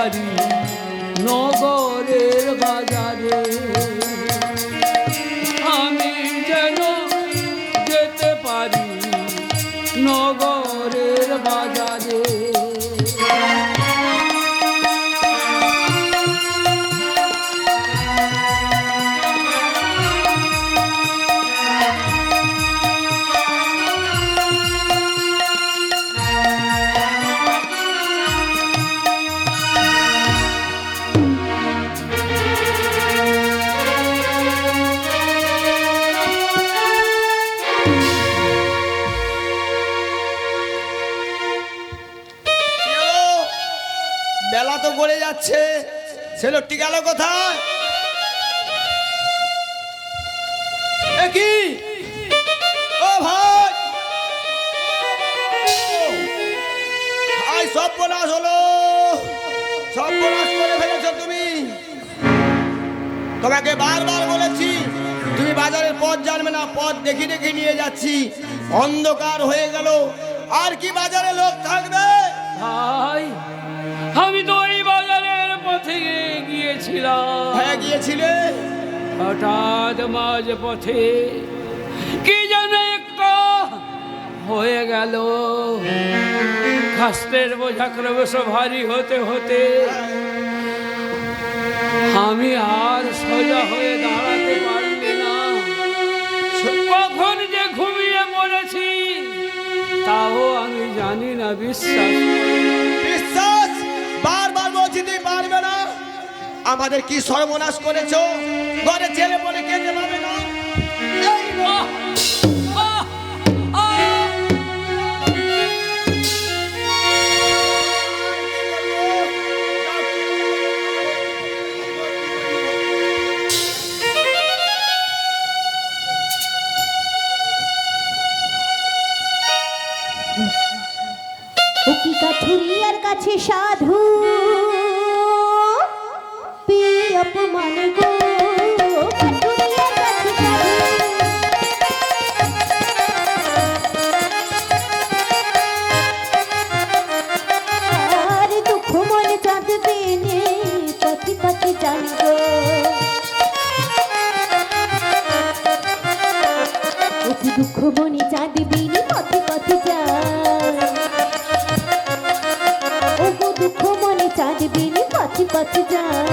[SPEAKER 2] পারি নগরের বাজারে, আমি যেন যেতে পারি নগরের বাজারে।
[SPEAKER 8] বেলা তো গড়ে যাচ্ছে, ছেলেটি গেল কোথায়? এ কি? ও ভাই, সব বনাশ হলো, সব বনাশ করে ফেলেছ তুমি। তোমাকে বারবার বলেছি তুমি বাজারের পথ জানবে না, পথ দেখি দেখি নিয়ে যাচ্ছি, অন্ধকার হয়ে গেল, আর কি বাজারে লোক থাকবে?
[SPEAKER 2] ভাই, আমি তো ওই বাজারের পথে গিয়েছিলাম।
[SPEAKER 8] হ্যাঁ গিয়েছিলে।
[SPEAKER 2] হঠাৎ মাঝ পথে কি যেন একটা হয়ে গেল, খাস্তের বোঝা ক্রমশ ভারী হতে হতে আমি আর সোজা হয়ে দাঁড়াতে পারলি না। কখন যে ঘুমিয়ে পড়েছি তাও আমি জানি না।
[SPEAKER 8] বিশ্বাস বারবার বলছি তুই পারবে না। আমাদের কি সর্বনাশ করেছো, ঘরে ছেলে বলে খেতে পাবে না।
[SPEAKER 6] কি কাঠুরিয়ার কাছে সাধু পি অপমান গো, কাঠুরিয়ার কাছে সাধু। আর দুঃখ মনে চাঁদবে নে, পথে পথে জানবো। অতি দুঃখ মনে চাঁদবে নে, পথে পথে যান। দুঃখ মনে চাঁদবিনি পথে পথে যান।